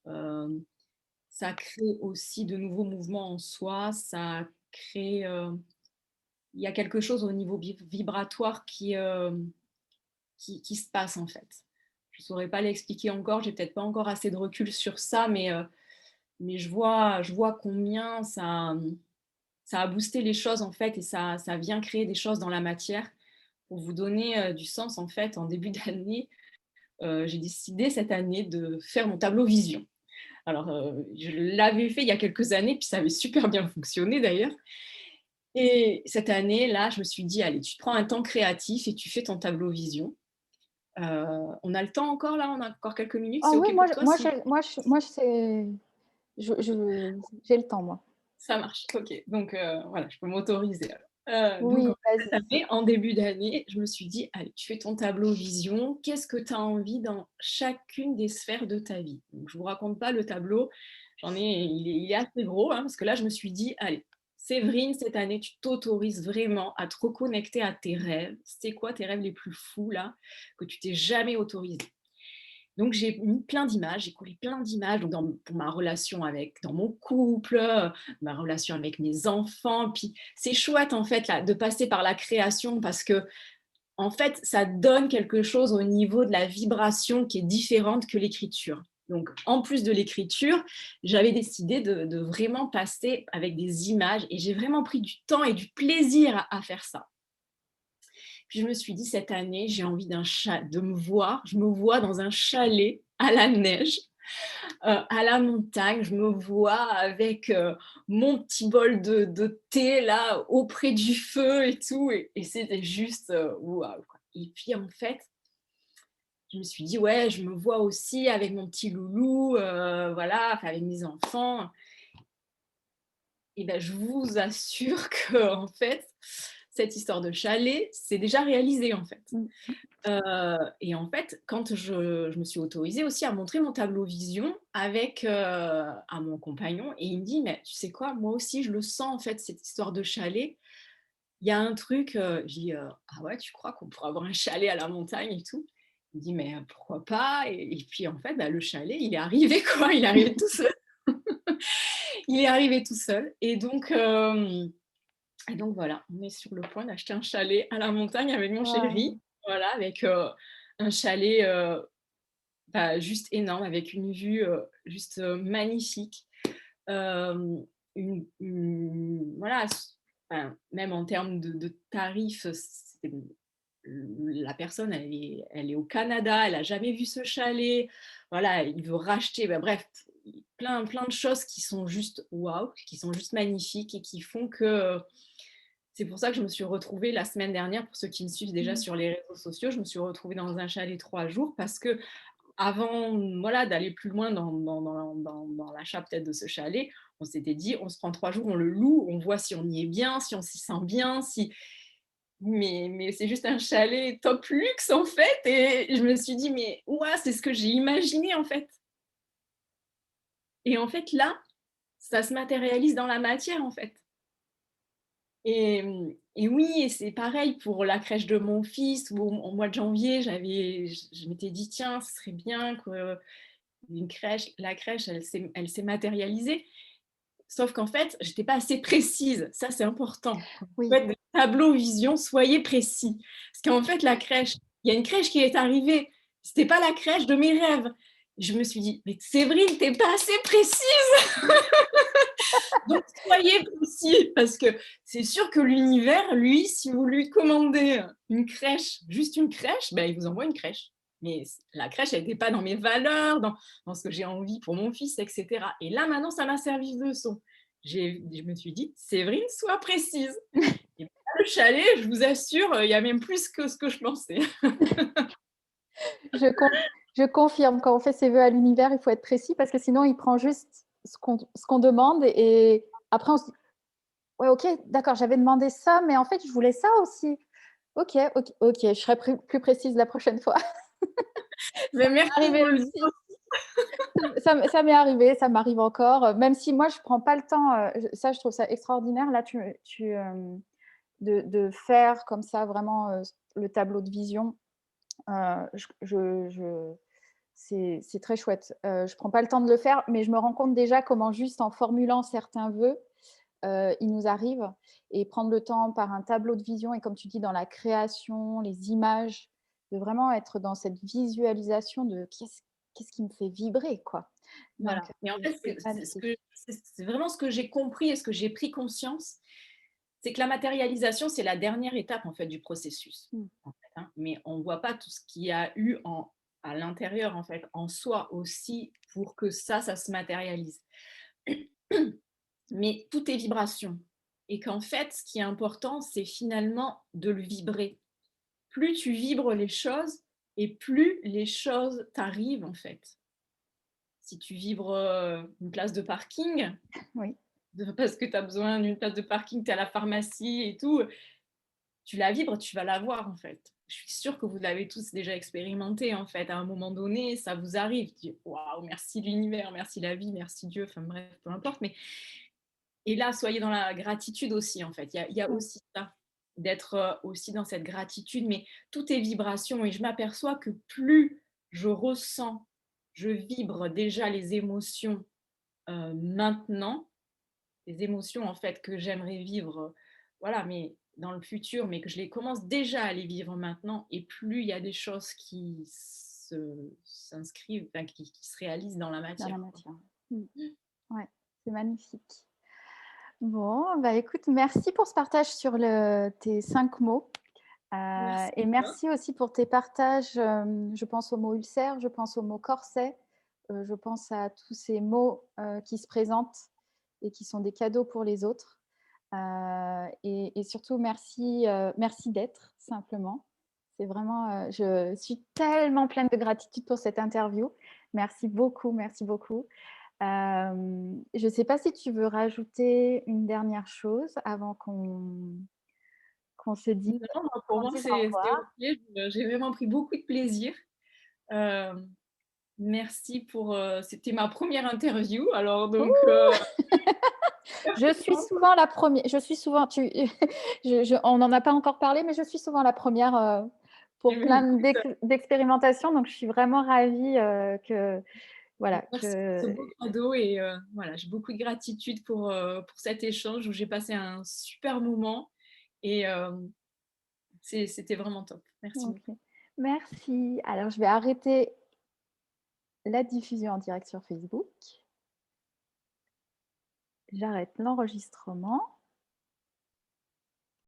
euh, ça crée aussi de nouveaux mouvements en soi, ça crée... il y a quelque chose au niveau vibratoire qui se passe en fait. Je ne saurais pas l'expliquer encore, j'ai peut-être pas encore assez de recul sur ça, mais je vois combien ça a boosté les choses en fait et ça vient créer des choses dans la matière. Pour vous donner du sens, en fait, en début d'année, j'ai décidé cette année de faire mon tableau vision. Alors, je l'avais fait il y a quelques années, puis ça avait super bien fonctionné d'ailleurs. Et cette année, là, je me suis dit, allez, tu te prends un temps créatif et tu fais ton tableau vision. On a le temps encore là, on a encore quelques minutes, Ah c'est oui, OK pour toi si moi, c'est j'ai le temps, moi. ça marche? OK, donc voilà, je peux m'autoriser alors. Donc Oui, cette vas-y. année, en début d'année, je me suis dit: «Allez, tu fais ton tableau vision, qu'est-ce que tu as envie dans chacune des sphères de ta vie?» Donc je vous raconte pas le tableau, il est assez gros, hein, parce que là, je me suis dit: «Allez, Séverine, cette année, tu t'autorises vraiment à te reconnecter à tes rêves. C'est quoi tes rêves les plus fous là, que tu t'es jamais autorisé?» Donc j'ai mis plein d'images, j'ai collé plein d'images donc pour ma relation dans mon couple, ma relation avec mes enfants. Puis c'est chouette en fait là, de passer par la création parce que en fait, ça donne quelque chose au niveau de la vibration qui est différente que l'écriture. Donc, en plus de l'écriture, j'avais décidé de vraiment passer avec des images et j'ai vraiment pris du temps et du plaisir à faire ça. Puis je me suis dit, cette année, j'ai envie de me voir, je me vois dans un chalet à la neige, à la montagne, je me vois avec mon petit bol de thé là auprès du feu et tout, et c'était juste waouh. Et puis en fait, je me suis dit, ouais, je me vois aussi avec mon petit loulou, voilà, enfin, avec mes enfants. Et ben, je vous assure que en fait, cette histoire de chalet, c'est déjà réalisé en fait. Mmh. Et en fait, quand je me suis autorisée aussi à montrer mon tableau vision à mon compagnon et il me dit: «Mais tu sais quoi? Moi aussi je le sens en fait cette histoire de chalet. Il y a un truc», je dis: «Ah ouais, tu crois qu'on pourrait avoir un chalet à la montagne et tout?» Il me dit: «Mais pourquoi pas?» Et puis en fait, bah, le chalet, il est arrivé quoi, il est arrivé tout seul. Il est arrivé tout seul et donc voilà, on est sur le point d'acheter un chalet à la montagne avec mon chéri. Waouh! Voilà, avec, un chalet, bah, juste énorme, avec une vue, juste, magnifique. Voilà, enfin, même en termes de tarifs, la personne, elle est au Canada, elle a jamais vu ce chalet. Voilà, il veut racheter, bah, bref, plein de choses qui sont juste waouh, qui sont juste magnifiques et qui font que c'est pour ça que je me suis retrouvée la semaine dernière, pour ceux qui me suivent déjà Mmh. sur les réseaux sociaux, je me suis retrouvée dans un chalet 3 jours parce que avant, voilà, d'aller plus loin dans l'achat peut-être de ce chalet, on s'était dit: «On se prend 3 jours, on le loue, on voit si on y est bien, si on s'y sent bien, si» mais c'est juste un chalet top luxe, en fait et je me suis dit: «Mais ouah, c'est ce que j'ai imaginé, en fait» et en fait, là, ça se matérialise dans la matière, en fait. Et oui, et c'est pareil pour la crèche de mon fils où au mois de janvier, je m'étais dit: «Tiens, ce serait bien que une crèche la crèche, elle s'est matérialisée». Sauf qu'en fait, j'étais pas assez précise. Ça, c'est important. Quand vous Oui. faites des tableaux vision, soyez précis. Parce qu'en fait, la crèche, il y a une crèche qui est arrivée. C'était pas la crèche de mes rêves. Je me suis dit: «Mais Séverine, tu es pas assez précise, donc soyez précis». Parce que c'est sûr que l'univers, lui, si vous lui commandez une crèche, juste une crèche, ben, il vous envoie une crèche. Mais la crèche, elle était pas dans mes valeurs, dans ce que j'ai envie pour mon fils et cetera et là, maintenant, ça m'a servi de leçon. Je me suis dit: «Séverine, sois précise» et le chalet, je vous assure, il y a même plus que ce que je pensais. Je con je confirme, quand on fait ses vœux à l'univers, il faut être précis parce que sinon il prend juste ce qu'on demande et après on se dit: «Ouais, OK, d'accord, j'avais demandé ça, mais en fait je voulais ça aussi. OK, OK, je serai plus précise la prochaine fois». Ça Mais merci m'est de me arrivé le dire. aussi. Ça m'est arrivé, ça m'arrive encore, même si moi je prends pas le temps, ça je trouve ça extraordinaire là de faire comme ça vraiment, le tableau de vision. Je c'est très chouette. Je prends pas le temps de le faire, mais je me rends compte déjà comment juste en formulant certains vœux, ils nous arrivent et prendre le temps par un tableau de vision et comme tu dis dans la création, les images, de vraiment être dans cette visualisation de qu'est-ce qui me fait vibrer, quoi. Voilà, Donc mais en fait, c'est magnifique. c'est vraiment ce que j'ai compris et ce que j'ai pris conscience, c'est que la matérialisation, c'est la dernière étape, en fait, du processus, Mmh. en fait, hein. Mais on ne voit pas tout ce qu'il y a eu à l'intérieur, en fait, en soi aussi, pour que ça se matérialise. Mais tout est vibration et qu'en fait, ce qui est important, c'est finalement de le vibrer. Plus tu vibres les choses et plus les choses t'arrivent, en fait. Si tu vibres, une place de parking, Oui. parce que tu as besoin d'une place de parking, tu es à la pharmacie et tout, tu la vibres, tu vas l'avoir en fait. Je suis sûre que vous l'avez tous déjà expérimenté en fait. À un moment donné, ça vous arrive. Tu dis: «Waouh, merci l'univers, merci la vie, merci Dieu», enfin bref, peu importe. Mais et là, soyez dans la gratitude aussi en fait. Il y a Mmh. aussi ça, d'être, aussi dans cette gratitude, mais tout est vibration et je m'aperçois que plus je ressens, je vibre déjà les émotions maintenant, les émotions en fait que j'aimerais vivre, voilà, mais dans le futur, mais que je les commence déjà à les vivre maintenant, et plus il y a des choses qui s'inscrivent, enfin, qui se réalisent dans la dans la matière, quoi. matière. Ouais, c'est magnifique. Bon, bah écoute, merci pour ce partage sur tes 5 mots. Merci Et à toi. merci aussi pour tes partages. Je pense au mot ulcère, je pense au mot corset, je pense à tous ces mots qui se présentent et qui sont des cadeaux pour les autres. Et surtout, merci, merci d'être simplement. C'est vraiment, je suis tellement pleine de gratitude pour cette interview. Merci beaucoup, merci beaucoup. Je ne sais pas si tu veux rajouter une dernière chose avant qu'on se dise, Non, pour moi, au c'est revoir. OK. J'ai vraiment pris beaucoup de plaisir. Hem, Merci pour, c'était ma première interview, alors donc Je suis souvent la première. Je suis souvent. On n'en a pas encore parlé, mais je suis souvent la première eh pour beh, plein écoute, d'expérimentations. Donc, je suis vraiment ravie que voilà merci pour ce que beau cadeau, et voilà, j'ai beaucoup de gratitude pour cet échange où j'ai passé un super moment, et c'était vraiment top. Merci OK. beaucoup. Merci. Alors, je vais arrêter la diffusion en direct sur Facebook. J'arrête l'enregistrement.